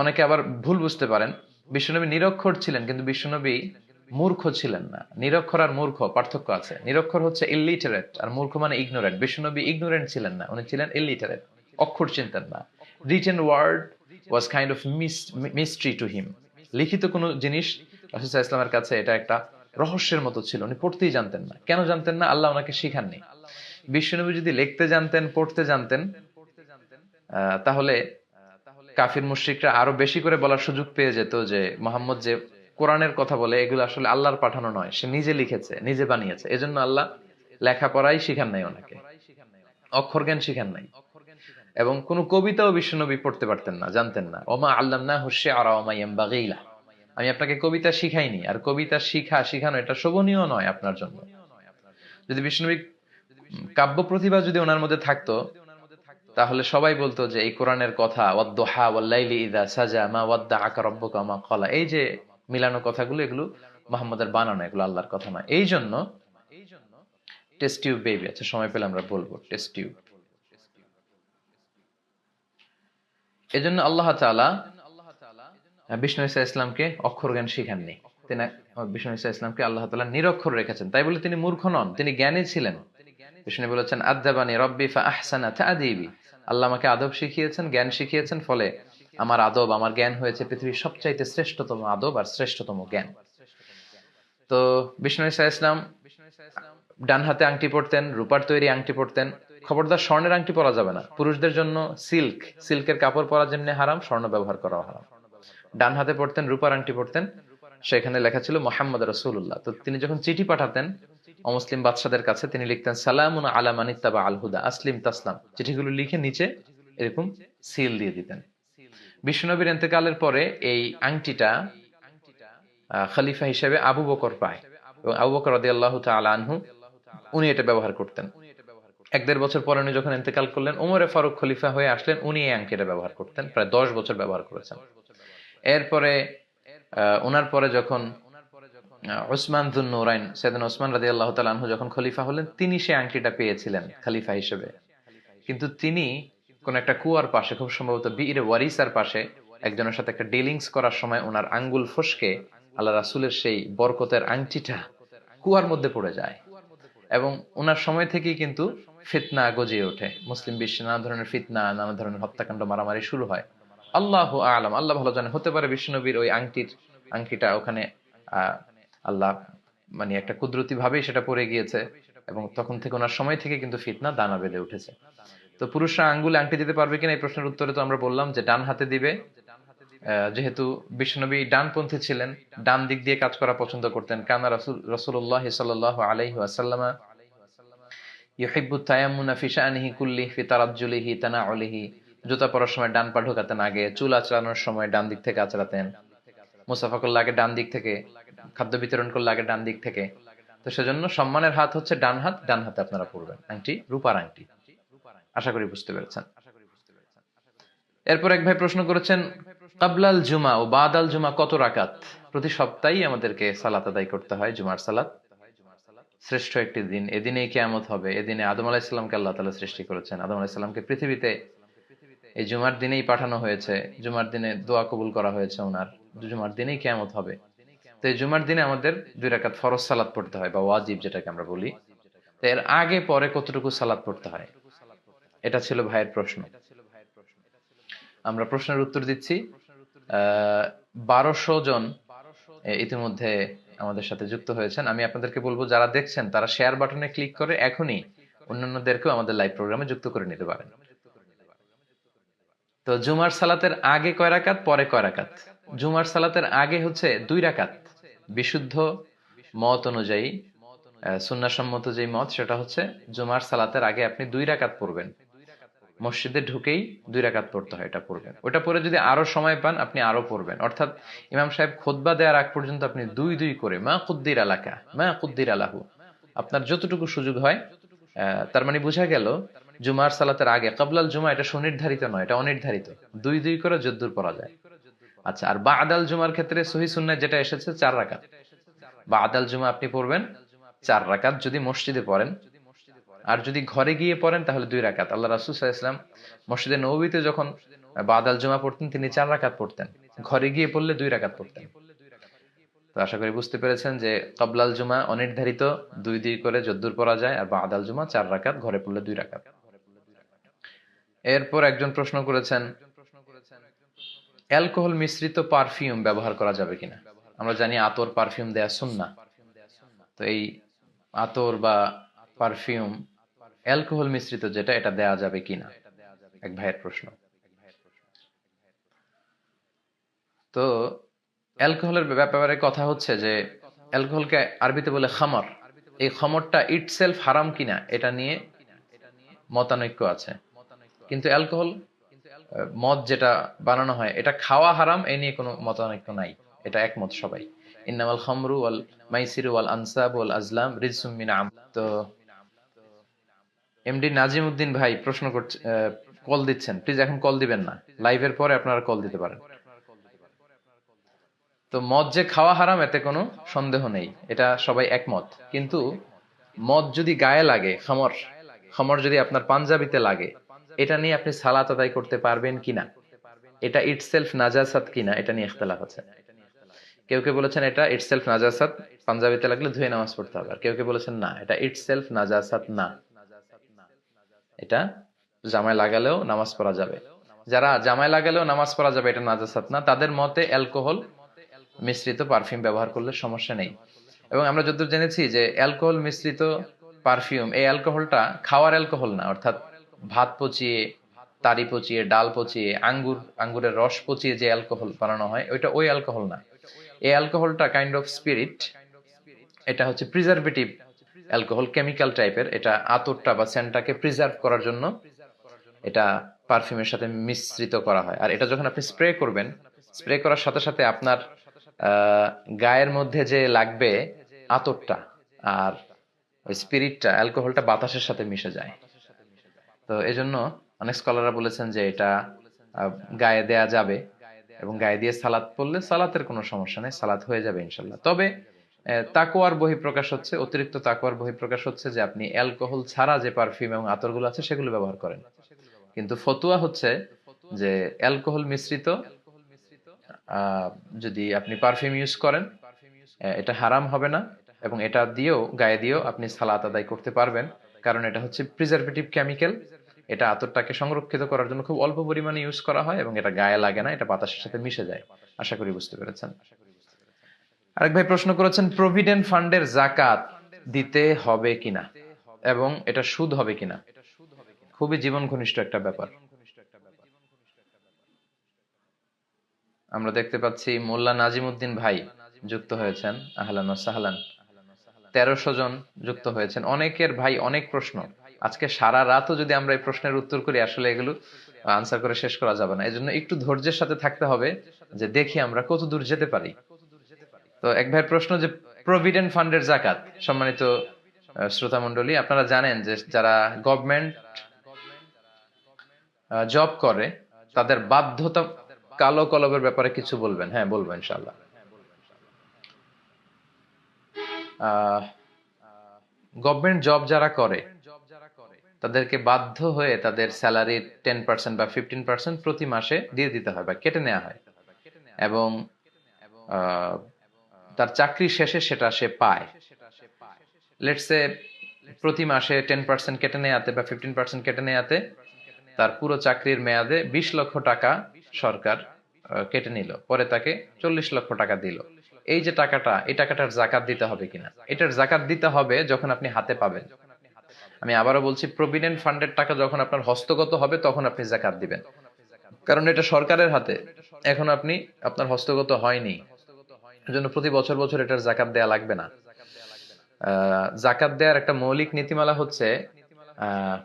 [SPEAKER 1] অনেকে আবার ভুল বুঝতে পারেন, বিশ্বনবী নিরক্ষর ছিলেন কিন্তু বিশ্বনবী মূর্খ ছিলেন না। নিরক্ষর আর মূর্খ পার্থক্য আছে। নিরক্ষর হচ্ছে ইলিটারেট আর মূর্খ মানে ইগনোরেন্ট। বিশ্বনবী ইগনোরেন্ট ছিলেন না, উনি ছিলেন ইলিটারেট, অক্ষর চিনতেন না। Written word was kind of mystery to him. লিখিত কোনো জিনিস রাসূল সাল্লাল্লাহু আলাইহি ওয়াসাল্লামের কাছে এটা একটা রহস্যের মতো ছিল, উনি পড়তেই জানতেন না। কেন জানতেন না? আল্লাহ ওনাকে শিখাননি। বিশ্বনবী যদি লিখতে জানতেন, পড়তে জানতেন, তাহলে কাফির মুশরিকরা আরো বেশি করে বলার সুযোগ পেয়ে যেত যে মুহাম্মদ যে কোরআনের কথা বলে এগুলো আসলে আল্লাহর পাঠানো নয়, সে নিজে লিখেছে, নিজে বানিয়েছে। এজন্য আল্লাহ লেখাপড়াই শিখান নাই ওনাকে, অক্ষর জ্ঞান শিখান নাই। এবং কোন কবিতাও বিশ্বনবী পড়তে পারতেন না, জানতেন না। ওমা আল্লামনাহু শি'রা ওয়া মা ইয়ানবাগী লা, আমি আপনাকে কবিতা শিখাইনি। আর কবিতা শিখানো এটা শোভনীয় নয় আপনার জন্য। যদি বিশ্বনবী কাব্য প্রতিভা যদি ওনার মধ্যে থাকতো, তাহলে সবাই বলতো যে এই কোরআনের কথা, ওয়াদ-দুহা ওয়াল-লাইলি ইযা সাজা মা ওয়াদ্দাআকা রাব্বুকা মা ক্বালা, এই যে মিলানো কথাগুলো, এগুলো মুহাম্মদের বানানো, এগুলো আল্লাহর কথা নয়। এই জন্য টেস্ট টিউব বেবি, আচ্ছা সময় পেলে আমরা বলবো টেস্ট টিউব। এজন্য আল্লাহ তাআলা বিষ্ণু ঈসা ইসলামকে অক্ষর জ্ঞান শিখাননি। তিনি বিষ্ণু ঈসা ইসলামকে আল্লাহ তাআলা নিরক্ষর রেখেছেন। তাই বলে তিনি মূর্খ নন, তিনি জ্ঞানী ছিলেন। বিষ্ণু বলেছেন, আদাবানি রব্বি ফা আহসানা তা'দীবি, আল্লাহ আমাকে আদব শিখিয়েছেন, জ্ঞান শিখিয়েছেন, ফলে আমার আদব, আমার জ্ঞান হয়েছে পৃথিবীর সবচাইতে শ্রেষ্ঠতম আদব আর শ্রেষ্ঠতম জ্ঞান। তো বিষ্ণু ঈসা ইসলাম ডান হাতে আংটি পরতেন, রূপার তৈরি আংটি পরতেন। খবরদার স্বর্ণের আংটি পরা যাবে না। পুরুষদের জন্য সিল্কের কাপড় পরা যেমনি হারাম, স্বর্ণ ব্যবহার করা হারাম। ডান হাতে পরতেন, রূপার আংটি পরতেন, সেখানে লেখা ছিল মুহাম্মদ রাসূলুল্লাহ। তো তিনি যখন চিঠি পাঠাতেন অমুসলিম বাদশাদের কাছে, তিনি লিখতেন সালামুন আলা মান ইত্তাবা আল হুদা আসলিম তাসলাম। চিঠিগুলো লিখে নিচে এরকম সিল দিয়ে দিতেন। বিশ্বনবীর ইন্তেকালের পরে এই আংটিটা খলিফা হিসেবে আবু বকর পায়, এবং আবু বকর রাদিয়াল্লাহু তাআলা আনহু উনি এটা ব্যবহার করতেন। 1-1.5 বছর পরে উনি যখন ইন্তেকাল করলেন, ওমরে ফারুক খলিফা হয়ে আসলেন, উনি এই আংটিটা ব্যবহার করতেন, প্রায় 10 বছর ব্যবহার করেছেন। এরপরে ওনার পরে যখন উসমান যুন নূরাইন, সাইয়েদনা উসমান রাদিয়াল্লাহু তাআলা আনহু যখন খলিফা হলেন, তিনি সেই আংটিটা পেয়েছিলেন খলিফা হিসেবে। কিন্তু তিনি কোন একটা কুয়ার পাশে, খুব সম্ভবত বিইরে ওয়ারিসার পাশে, একজনের সাথে একটা ডিলিংস করার সময় ওনার আঙ্গুল ফসকে আল্লাহ রাসূলের সেই বরকতের আংটিটা কুয়ার মধ্যে পড়ে যায়। এবং ওনার সময় থেকেই কিন্তু ফিতনা গজিয়ে ওঠে, মুসলিম বিশ্বে নানা ধরনের ফিতনা, নানা ধরনের হত্যাকাণ্ড, মারামারি শুরু হয়। আল্লাহু আ'লাম, আল্লাহ ভালো জানে, হতে পারে বিশ্বনবীর ওই আংটিটা ওখানে আহ আল্লাহ মানে একটা কুদরতি ভাবেই সেটা পড়ে গিয়েছে, এবং তখন থেকে ওনার সময় থেকে কিন্তু ফিতনা দানা বেঁধে উঠেছে। তো পুরুষরা আঙ্গুলে আংটি দিতে পারবে কিনা, এই প্রশ্নের উত্তরে তো আমরা বললাম যে ডান হাতে দিবে। যেহেতু বিশ্বনবী ডানপন্থী ছিলেন, ডান দিক দিয়ে কাজ করা পছন্দ করতেন। কানা রাসূলুল্লাহ সাল্লাল্লাহু আলাইহি ওয়াসাল্লাম ইউহিব্বু তায়াম্মুনা ফি শাআনিহি কুল্লিহি ফি তারাজ্জুলিহি তানাউলিহি, জুতা পরার সময় ডান পা ঢোকাতেন আগে, চুল আঁচড়ানোর সময় ডান দিক থেকে আঁচড়াতেন, মুসাফা করলে আগে ডান দিক থেকে, খাদ্য বিতরণ করলে আগে ডান দিক থেকে। তো সেজন্য সম্মানের হাত হচ্ছে ডান হাত, ডান হাতে আপনারা পড়বেন আংটি, রূপার আংটি। আশা করি বুঝতে পেরেছেন। এরপর এক ভাই প্রশ্ন করেছেন, কাবলাল জুমা ও বাদাল জুমা কত রাকাত? প্রতি সপ্তাহেই আমাদেরকে সালাত আদায় করতে হয়, জুমার সালাত। শ্রেষ্ঠ একটি দিন, এদিনেই কিয়ামত হবে। এদিনে আদম আলাইহিস সালামকে আল্লাহ তাআলা সৃষ্টি করেছেন। আদম আলাইহিস সালামকে পৃথিবীতে এই জুমার দিনেই পাঠানো হয়েছে, জুমার দিনে দোয়া কবুল করা হয়েছে ওনার, জুমার দিনেই কিয়ামত হবে। তো এই জুমার দিনে আমাদের 2 রাকাত ফরজ সালাত পড়তে হয়, বা ওয়াজিব যেটাকে আমরা বলি। তো এর আগে পরে কতটুকু সালাত পড়তে হয়, এটা ছিল ভাইয়ের প্রশ্ন। আমরা প্রশ্নের উত্তর দিচ্ছি। 1200 জন ইতিমধ্যে আমাদের সাথে যুক্ত হয়েছেন। আমি আপনাদেরকে বলবো, যারা দেখছেন তারা শেয়ার বাটনে ক্লিক করে এখনই অন্যান্যদেরকেও আমাদের লাইভ প্রোগ্রামে যুক্ত করে নিতে পারেন। তো জুমার সালাতের আগে কয় রাকাত, পরে কয় রাকাত? জুমার সালাতের আগে হচ্ছে 2 রাকাত। বিশুদ্ধ মত অনুযায়ী, সুন্নাহসম্মত যে মত, সেটা হচ্ছে জুমার সালাতের আগে আপনি 2 রাকাত পড়বেন। মসজিদে ঢুকেই 2 রাকাত পড়তে হয়, এটা পড়বেন। ওটা পরে যদি আরো সময় পান আপনি আরো পড়বেন। অর্থাৎ ইমাম সাহেব খুতবা দেওয়ার আগ পর্যন্ত আপনি 2 করে, মা কুদ্দির আলাকা মা কুদ্দির আলাহু, আপনার যতটুকু সুযোগ হয়। তার মানে বোঝা গেল জুমার সালাতের আগে, কাবলাল জুমা, এটা সুনির্ধারিত নয়, এটা অনির্ধারিত। 2 করে যদ্দুর পড়া যায়। আচ্ছা, আর বাদাল জুমার ক্ষেত্রে সহিহ সুন্নাহ যেটা এসেছে 4 রাকাত। বাদাল জুমা আপনি পড়বেন 4 রাকাত যদি মসজিদে পড়েন। আর যদি ঘরে গিয়ে পড়েন তাহলে 2 রাকাত। আল্লাহ রাসূল সাল্লাল্লাহু আলাইহি ওয়াসাল্লাম মসজিদে নববীতে যখন বাদাল জুমা পড়তেন, তিনি 4 রাকাত পড়তেন। ঘরে গিয়ে পড়লে 2 রাকাত পড়তেন। তো আশা করি বুঝতে পেরেছেন যে কাবলাল জুমা অনির্ধারিত, 2 করে যদ্দুর পড়া যায়, আর বাদাল জুমা 4 রাকাত, ঘরে পড়লে 2 রাকাত। এরপর একজন প্রশ্ন করেছেন, অ্যালকোহল মিশ্রিত পারফিউম ব্যবহার করা যাবে কিনা? আমরা জানি আতর, পারফিউম দেয়া সুন্নাহ। তো এই আতর বা পারফিউম অ্যালকোহল মিশ্রিত যেটা, এটা দেয়া যাবে কিনা, এক ভাইয়ের প্রশ্ন। তো অ্যালকোহলের ব্যাপারে কথা হচ্ছে যে অ্যালকোহলকে আরবিতে বলে খামর। এই খামরটা ইটসেলফ হারাম কিনা এটা নিয়ে মতানৈক্য আছে। কিন্তু অ্যালকোহল, মদ যেটা বানানো হয়, এটা খাওয়া হারাম, এই নিয়ে কোনো মতানৈক্য নাই, এটা একমত সবাই। ইন্নামাল খামরু ওয়াল মাইসিরু ওয়াল আনসাব ওয়াল আজলাম রিজসুম মিন আম। তো এমডি নাজিম উদ্দিন ভাই প্রশ্ন করছে, কল দিচ্ছেন, প্লিজ এখন কল দিবেন না, লাইভের পরে আপনারা কল দিতে পারেন। তো মদ যে খাওয়া হারাম এতে কোনো সন্দেহ নেই, এটা সবাই একমত। কিন্তু মদ যদি গায়ে লাগে, খামর, খামর যদি আপনার পাঞ্জাবিতে লাগে, এটা নিয়ে আপনি সালাত আদায় করতে পারবেন কিনা, এটা ইটসেলফ নাজাসাত কিনা, এটা নিয়ে ইখতিলাফ আছে। কেউ কেউ বলেছেন এটা ইটসেলফ নাজাসাত, পাঞ্জাবিতে লাগলে ধুয়ে নামাজ পড়তে হবে। আর কেউ কেউ বলেছেন না, এটা ইটসেলফ নাজাসাত না, এটা জামায় লাগালেও নামাজ পড়া যাবে। যারা জামায় লাগালেও নামাজ পড়া যাবে, এটা নাজাসাত না, তাদের মতে অ্যালকোহল মিশ্রিত পারফিউম ব্যবহার করলে সমস্যা নেই। এবং আমরা যতদূর জেনেছি যে অ্যালকোহল মিশ্রিত পারফিউম, এই অ্যালকোহলটা খাওয়ার অ্যালকোহল না। অর্থাৎ ভাত পচিয়ে, তারি পচিয়ে, ডাল পচিয়ে, আঙ্গুরের রস পচিয়ে যে অ্যালকোহল বানানো হয়, ওই অ্যালকোহল না। এই অ্যালকোহলটা কাইন্ড অফ স্পিরিট, এটা হচ্ছে প্রিজারভেটিভ অ্যালকোহল, কেমিক্যাল টাইপের। এটা আতরটা বা সেন্টটাকে প্রিজার্ভ করার জন্য এটা পারফিউমের সাথে মিশ্রিত করা হয়। আর এটা যখন আপনি স্প্রে করবেন, স্প্রে করার সাথে সাথে আপনার গায়ের মধ্যে যে লাগবে আতরটা আর ওই স্পিরিটটা, অ্যালকোহলটা বাতাসের সাথে মিশে যায়। তো এজন্য অনেক স্কলাররা বলেছেন যে এটা গায়ে দেয়া যাবে, এবং গায়ে দিয়ে সালাত পড়লে সালাতের কোনো সমস্যা নেই, সালাত হয়ে যাবে ইনশাল্লাহ। তবে তাকওয়ার বহিঃপ্রকাশ হচ্ছে, অতিরিক্ত তাকওয়ার বহিঃপ্রকাশ হচ্ছে যে আপনি অ্যালকোহল ছাড়া যে পারফিউম এবং আতরগুলো আছে সেগুলো ব্যবহার করেন। কিন্তু ফতুয়া হচ্ছে যে অ্যালকোহল মিশ্রিত আহ, যদি আপনি পারফিউম ইউজ করেন এটা হারাম হবে না, এবং এটা দিয়েও গায়ে দিয়েও আপনি সালাত আদায় করতে পারবেন। কারণ এটা হচ্ছে প্রিজারভেটিভ কেমিক্যাল, এটা আতরটাকে সংরক্ষিত করার জন্য খুব অল্প পরিমাণে ইউজ করা হয় এবং এটা গায়ে লাগে না, এটা বাতাসের সাথে মিশে যায়। আশা করি বুঝতে পেরেছেন। আরেক ভাই প্রশ্ন করেছেন প্রভিডেন্ট ফান্ডের জাকাত দিতে হবে কিনা এবং এটা সুদ হবে কিনা। খুবই জীবন ঘনিষ্ঠ একটা ব্যাপার। আমরা দেখতে পাচ্ছি মোল্লা নাজিমউদ্দিন ভাই যুক্ত হয়েছেন, আহলান ওয়া সাহলান। 1300 জন যুক্ত হয়েছেন, অনেকের ভাই অনেক প্রশ্ন। আজকে সারা রাতও যদি আমরা এই প্রশ্নের উত্তর করি আসলে এগুলো আনসার করে শেষ করা যাবে না, এজন্য একটু ধৈর্যের সাথে থাকতে হবে যে দেখি আমরা কত দূর যেতে পারি। তো এক ভাইয়ের প্রশ্ন যে প্রভিডেন্ট ফান্ডের জাকাত। সম্মানিত শ্রোতা মণ্ডলী, আপনারা জানেন যে যারা গভর্নমেন্ট জব করে তাদের বাধ্যতা, কালো কলবের ব্যাপারে কিছু বলবেন? হ্যাঁ বলবো ইনশাআল্লাহ। গভর্নমেন্ট জব যারা করে তাদেরকে বাধ্য হয়ে তাদের স্যালারির 10% বা 15% প্রতি মাসে দিয়ে দিতে হয় বা কেটে নেওয়া হয়, এবং আহ, তার চাকরি শেষে সেটা সে পায়। লেটস সে প্রতি মাসে 10% কেটে নেওয়াতে বা 15% কেটে নেওয়াতে তার পুরো চাকরির মেয়াদে 20 লক্ষ টাকা সরকার কেটে নিল, পরে তাকে 40 লক্ষ টাকা দিল। এই যে টাকাটা, এই টাকাটার জাকাত দিতে হবে কিনা? এটার জাকাত দিতে হবে যখন আপনি হাতে পাবেন। আমি আবারও বলছি, প্রভিডেন্ট ফান্ডের টাকা যখন আপনার হস্তগত হবে তখন আপনি জাকাত দিবেন, কারণ এটা সরকারের হাতে, এখন আপনি আপনার হস্তগত হয়নি, এজন্য প্রতি বছর বছর এটার জাকাত দেয়া লাগবে না। জাকাত দেওয়ার একটা মৌলিক নীতিমালা হচ্ছে আহ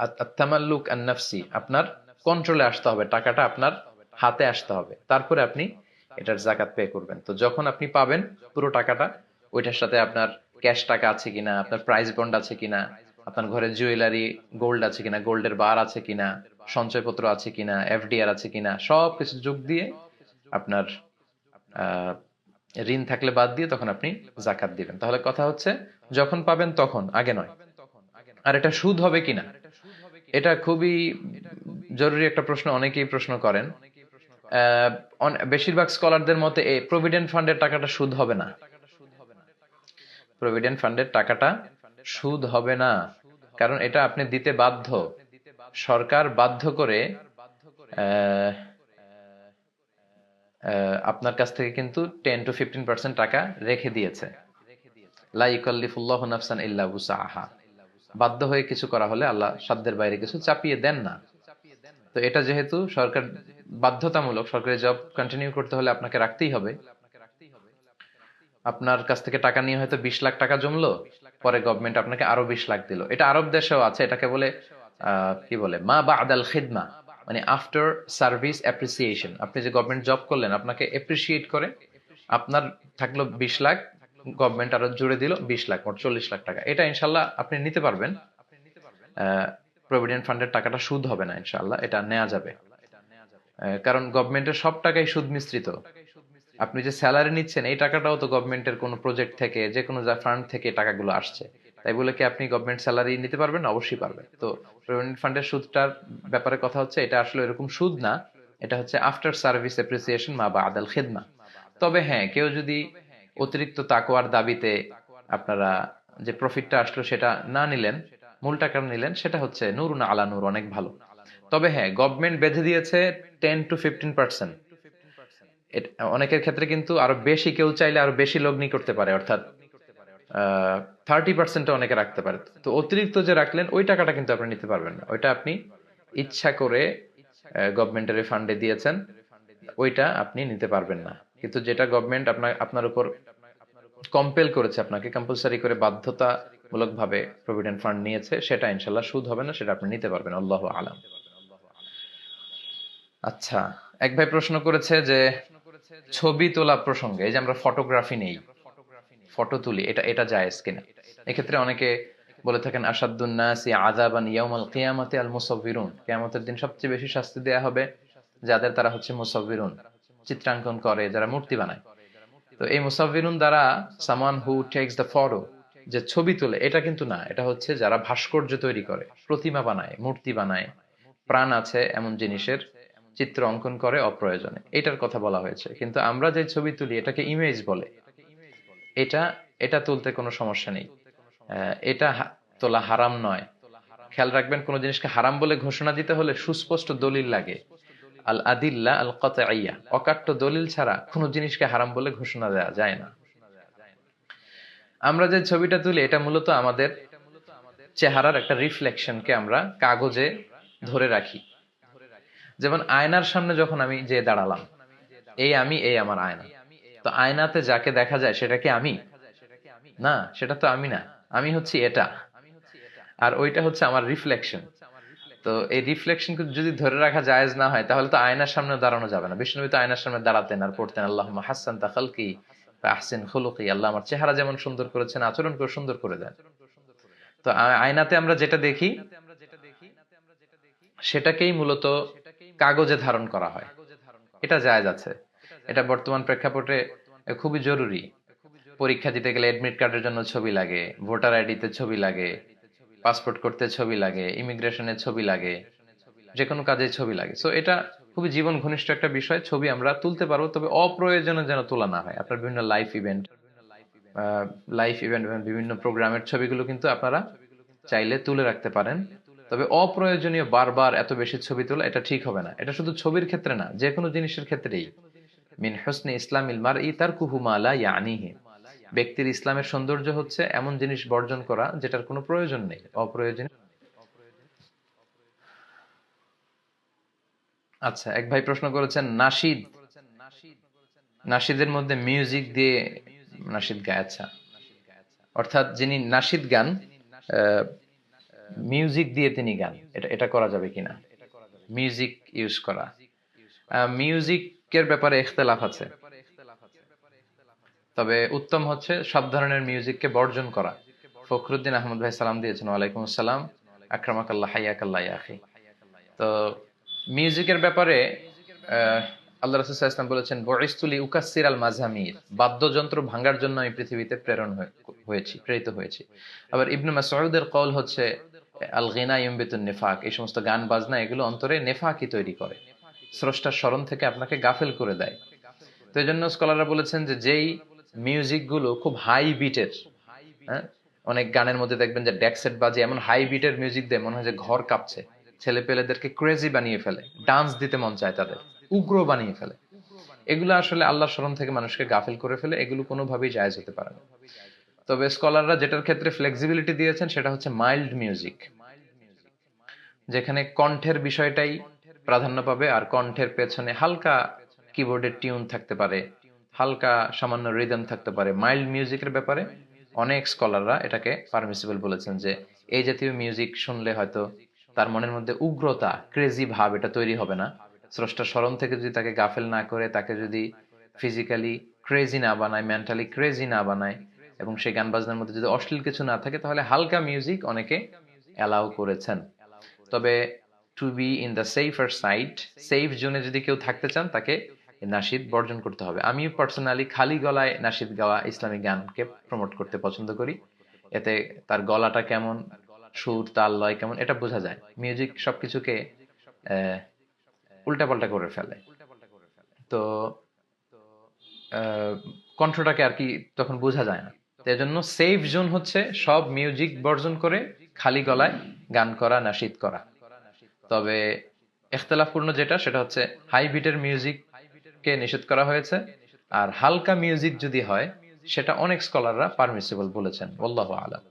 [SPEAKER 1] আত-তামাল্লুক আন-নাফসি, আপনার কন্ট্রোলে আসতে হবে, টাকাটা আপনার হাতে আসতে হবে, তারপরে আপনি এটার জাকাত পে করবেন। তো যখন আপনি পাবেন পুরো টাকাটা, ওইটার সাথে আপনার ক্যাশ টাকা আছে কিনা, আপনার প্রাইস বন্ড আছে কিনা, আপনার ঘরে জুয়েলারি গোল্ড আছে কিনা, গোল্ডের বার আছে কিনা, সঞ্চয়পত্র আছে কিনা, এফডিআর আছে কিনা, সবকিছু যোগ দিয়ে আপনার আহ ঋণ থাকলে বাদ দিয়ে তখন আপনি জাকাত দিবেন। তাহলে কথা হচ্ছে যখন পাবেন তখন, আগে নয়। আর এটা সুদ হবে কিনা, এটা খুবই জরুরি একটা প্রশ্ন, অনেকেই প্রশ্ন করেন। বেশিরভাগ স্কলারদের মতে এই প্রভিডেন্ট ফান্ডের টাকাটা সুদ হবে না। প্রভিডেন্ট ফান্ডের টাকাটা সুদ হবে না, কারণ এটা আপনি দিতে বাধ্য। সরকার বাধ্য করে আহ, আপনার কাছ থেকে কিন্তু 10 to 15% টাকা রেখে দিয়েছে। লা ইউকাল্লিফুল্লাহু নাফসান ইল্লা উসআহা। বাধ্য হয়ে কিছু করা হলে আল্লাহ সাধ্যের বাইরে কিছু চাপিয়ে দেন না। তো এটা যেহেতু সরকার বাধ্যতামূলক, সরকারি জব কন্টিনিউ করতে হলে আপনাকে রাখতেই হবে। আপনার কাছ থেকে টাকা নিয়ে হয়তো 20 লাখ টাকা জমলো, পরে গভর্নমেন্ট আপনাকে আরো 20 লাখ দিল। এটা আরব দেশেও আছে, এটাকে বলে কি বলে মা বাদাল খিদমা, মানে আফটার সার্ভিস অ্যাপ্রিসিয়েশন। আপনি যে গভর্নমেন্ট জব করলেন, আপনাকে এপ্রিসিয়েট করে আপনার থাকলো 20 লাখ, গভর্নমেন্ট আরো জুড়ে দিল 20 লাখ, মোট 40 লাখ টাকা। এটা ইনশাল্লাহ আপনি নিতে পারবেন। প্রভিডেন্ট ফান্ডের টাকাটা সুদ হবে না ইনশাল্লাহ, এটা নেওয়া যাবে। কারণ গভর্নমেন্টের সব টাকাই সুদ মিশ্রিত। আপনি যে স্যালারি নিচ্ছেন এই টাকাটাও তো গভর্নমেন্টের কোনো প্রজেক্ট থেকে, যে কোনো ফান্ড থেকে টাকাগুলো আসছে। তাই বলে কি আপনি গভর্নমেন্ট স্যালারি নিতে পারবেন? অবশ্যই পারবেন। তো প্রভিডেন্ট ফান্ডের সুদটার ব্যাপারে কথা হচ্ছে, এটা আসলে এরকম সুদ না, এটা হচ্ছে আফটার সার্ভিস অ্যাপ্রিসিয়েশন মা বাদাল খিদমা। তবে হ্যাঁ, কেউ যদি অতিরিক্ত তাকওয়ার দাবিতে আপনারা যে প্রফিটটা আসলো সেটা না নিলেন, মূল টাকা নিলেন, সেটা হচ্ছে নূরুন আলা নূর, অনেক ভালো। তবে হ্যাঁ, গভর্নমেন্ট বেঁধে দিয়েছে 10 to 15%। অনেকের ক্ষেত্রে কিন্তু আরো বেশি, কেউ চাইলে আরো বেশি লগ্নি করতে পারে, অর্থাৎ 30% অনেকে রাখতে পারে। তো অতিরিক্ত যে রাখলেন ওই টাকাটা কিন্তু আপনি নিতে পারবেন না, ওইটা আপনি ইচ্ছা করে গভর্নমেন্টের ফান্ডে দিয়েছেন, ওইটা আপনি নিতে পারবেন না। কিন্তু যেটা গভর্নমেন্ট আপনার উপর কম্পেল করেছে, আপনাকে কম্পালসারি করে বাধ্যতামূলক ভাবে প্রভিডেন্ট ফান্ড নিয়েছে, সেটা ইনশাল্লাহ সুদ হবে না, সেটা আপনি নিতে পারবেন। আল্লাহু আলাম। আচ্ছা, এক ভাই প্রশ্ন করেছে যে ছবি তোলা প্রসঙ্গে, এই যে আমরা ফটোগ্রাফি নেই, ফটো তুলি, এটা এটা জায়েজ কিনা? এক্ষেত্রে অনেকে বলে থাকেন আসাদুন নাসি আযাবান ইয়াউমাল কিয়ামাতি আল মুসাউবিরুন, কিয়ামতের দিন সবচেয়ে বেশি শাস্তি দেয়া হবে যাদের, তারা হচ্ছে মুসাউবিরুন, চিত্রাঙ্কন করে, যারা মূর্তি বানায়। তো এই মুসাফিরুন দ্বারা সামান হু টেক্স দ্য ফটো, যে ছবি তোলে, এটা কিন্তু না, এটা হচ্ছে যারা ভাস্কর্য তৈরি করে, প্রতিমা বানায়, মূর্তি বানায়, প্রাণ আছে এমন জিনিসের চিত্র অঙ্কন করে অপ্রয়োজনে, এটার কথা বলা হয়েছে। কিন্তু আমরা যে ছবি তুলি এটাকে ইমেজ বলে, এটা এটা তুলতে কোনো সমস্যা নেই। এটা তোলা হারাম নয়। খেয়াল রাখবেন, কোন জিনিসকে হারাম বলে ঘোষণা দিতে হলে সুস্পষ্ট দলিল লাগে। আল আদিল্লা আল কাতঈয়া, অকাট্য দলিল ছাড়া কোন জিনিসকে হারাম বলে ঘোষণা দেওয়া যায় না। আমরা যে ছবিটা তুলি এটা মূলত আমাদের চেহারার একটা রিফ্লেকশনকে আমরা কাগজে ধরে রাখি। যেমন আয়নার সামনে যখন আমি যে দাঁড়ালাম, এই আমি, এই আমার আয়না, তো আয়নাতে যাকে দেখা যায় সেটা কি আমি? না, সেটা তো আমি না, আমি হচ্ছি এটা, আর ওইটা হচ্ছে আমার রিফ্লেকশন। তো এই রিফ্লেকশন যদি ধরে রাখা জায়েজ না হয়, তাহলে তো আয়নার সামনে দাঁড়ানো যাবে না। বিষ্ণুনবী তো আয়নার সামনে দাঁড়াতেন আর পড়তেন আল্লাহুম্মা হাসসানতা খালকি ওয়া আহসিন খুলুকি, আল্লাহ আমার চেহারা যেমন সুন্দর করেছেন আচরণ করে সুন্দর করে দেন। তো আয়নাতে আমরা যেটা দেখি সেটাকেই মূলত কাগজে ধারণ করা হয়, এটা জায়েজ আছে। এটা বর্তমান প্রেক্ষাপটে খুবই জরুরি। পরীক্ষা দিতে গেলে এডমিট কার্ডের জন্য ছবি লাগে, ভোটার আইডিতে ছবি লাগে, পাসপোর্ট করতে ছবি লাগে, ইমিগ্রেশনের ছবি লাগে, যে কোনো কাজে ছবি লাগে। সো এটা খুবই জীবন ঘনিষ্ঠ একটা বিষয়। ছবি আমরা তুলতে পারবো, তবে অপ্রয়োজনে যেন তোলা না হয়। আপনার বিভিন্ন লাইফ ইভেন্ট এবং বিভিন্ন প্রোগ্রামের ছবিগুলো কিন্তু আপনারা চাইলে তুলে রাখতে পারেন। তবে অপ্রয়োজনীয় বারবার এত বেশি ছবি তোলা এটা ঠিক হবে না। এটা শুধু ছবির ক্ষেত্রে না, যে কোনো জিনিসের ক্ষেত্রেই। মিন হুসনি ইসলামিল মারই তারকুহু মা লা ইয়ানিহি, ব্যক্তির ইসলামের সৌন্দর্য হচ্ছে এমন জিনিস বর্জন করা যেটার কোনো প্রয়োজন নেই, অপ্রয়োজনীয়। আচ্ছা, এক ভাই প্রশ্ন করেছেন, নাশিদ, নাশিদের মধ্যে মিউজিক দিয়ে নাশিদ গায়। আচ্ছা, অর্থাৎ যিনি নাশিদ গান, মিউজিক দিয়ে তিনি গান, এটা এটা করা যাবে কিনা, মিউজিক ইউজ করা? মিউজিকের ব্যাপারে ইখতিলাফ আছে, তবে উত্তম হচ্ছে সব ধরনের মিউজিককে বর্জন করা। ফখরুদ্দিন আহমদ ভাই সালাম দিয়েছেন, ওয়ালাইকুম আসসালাম, আকরামাকাল্লাহ, হাইয়াকাল্লাহ ইয়া আখি। তো মিউজিকের ব্যাপারে আল্লাহ রাসূল সাল্লাল্লাহু আলাইহি ওয়াসাল্লাম বলেছেন, বুইসতুলি উকাসসির আল মাযামির, বাদ্যযন্ত্র ভাঙার জন্য আমি পৃথিবীতে প্রেরিত হয়েছি। আবার ইবনে মাসউদের কওল হচ্ছে, আল গিনা ইউমবিতুন নিফাক, এই সমস্ত গান বাজনা এগুলো অন্তরে নেফাকি তৈরি করে, স্রষ্টার স্মরণ থেকে আপনাকে গাফেল করে দেয়। তো এই জন্য স্কলাররা বলেছেন যে যেই মিউজিক গুলো খুব হাই বিটের, হ্যাঁ, অনেক গানের মধ্যে দেখবেন যে ডেকসেট বাজে, এমন হাই বিটের মিউজিক দেয় মনে হয় যে ঘর কাঁপছে, ছেলে পেলেদেরকে ক্রেজি বানিয়ে ফেলে, ডান্স দিতে মন চায় তাদের, উগ্র বানিয়ে ফেলে। এগুলো আসলে আল্লাহর স্মরণ থেকে মানুষকে গাফিল করে ফেলে, এগুলো কোনোভাবেই জায়েজ হতে পারে না। তবে স্কলাররা যেটার ক্ষেত্রে ফ্লেক্সিবিলিটি দিয়েছেন সেটা হচ্ছে মাইল্ড মিউজিক, যেখানে কণ্ঠের বিষয়টাই প্রাধান্য পাবে, আর কণ্ঠের পেছনে হালকা কিবোর্ডের টিউন থাকতে পারে, হালকা সামান্য রিদম থাকতে পারে। মাইল্ড মিউজিকের ব্যাপারে অনেক স্কলাররা এটাকে পারমিসিবল বলেছেন, যে এই জাতীয় মিউজিক শুনলে হয়তো তার মনের মধ্যে উগ্রতা, ক্রেজি ভাব এটা তৈরি হবে না। স্রষ্টার স্মরণ থেকে যদি তাকে গাফেল না করে, তাকে যদি ফিজিক্যালি ক্রেজি না বানায়, মেন্টালি ক্রেজি না বানায়, এবং সেই গান বাজনার মধ্যে যদি অশ্লীল কিছু না থাকে, তাহলে হালকা মিউজিক অনেকে অ্যালাউ করেছেন। তবে to be in the safer side, safe জোনে যদি কেউ থাকতে চান, তাকে নাশিদ বর্জন করতে হবে। আমি পার্সোনালি খালি গলায় নাশিদ গাওয়া ইসলামিক গানকে প্রমোট করতে পছন্দ করি। এতে তার গলাটা কেমন, সুর তাল লয় কেমন, এটা বোঝা যায়। মিউজিক সবকিছুকে উল্টাপাল্টা করে ফেলে, তো কণ্ঠটাকে আর কি তখন বোঝা যায় না। এই জন্য সেফ জোন হচ্ছে সব মিউজিক বর্জন করে খালি গলায় গান করা, নাশিদ করা। তবে ইখতিলাফপূর্ণ যেটা, সেটা হচ্ছে হাই বিটের মিউজিক কে নিষেধ করা হয়েছে, আর হালকা মিউজিক যদি হয় সেটা অনেক স্কলাররা পারমিসিবল বলেছেন, আল্লাহু আলাম।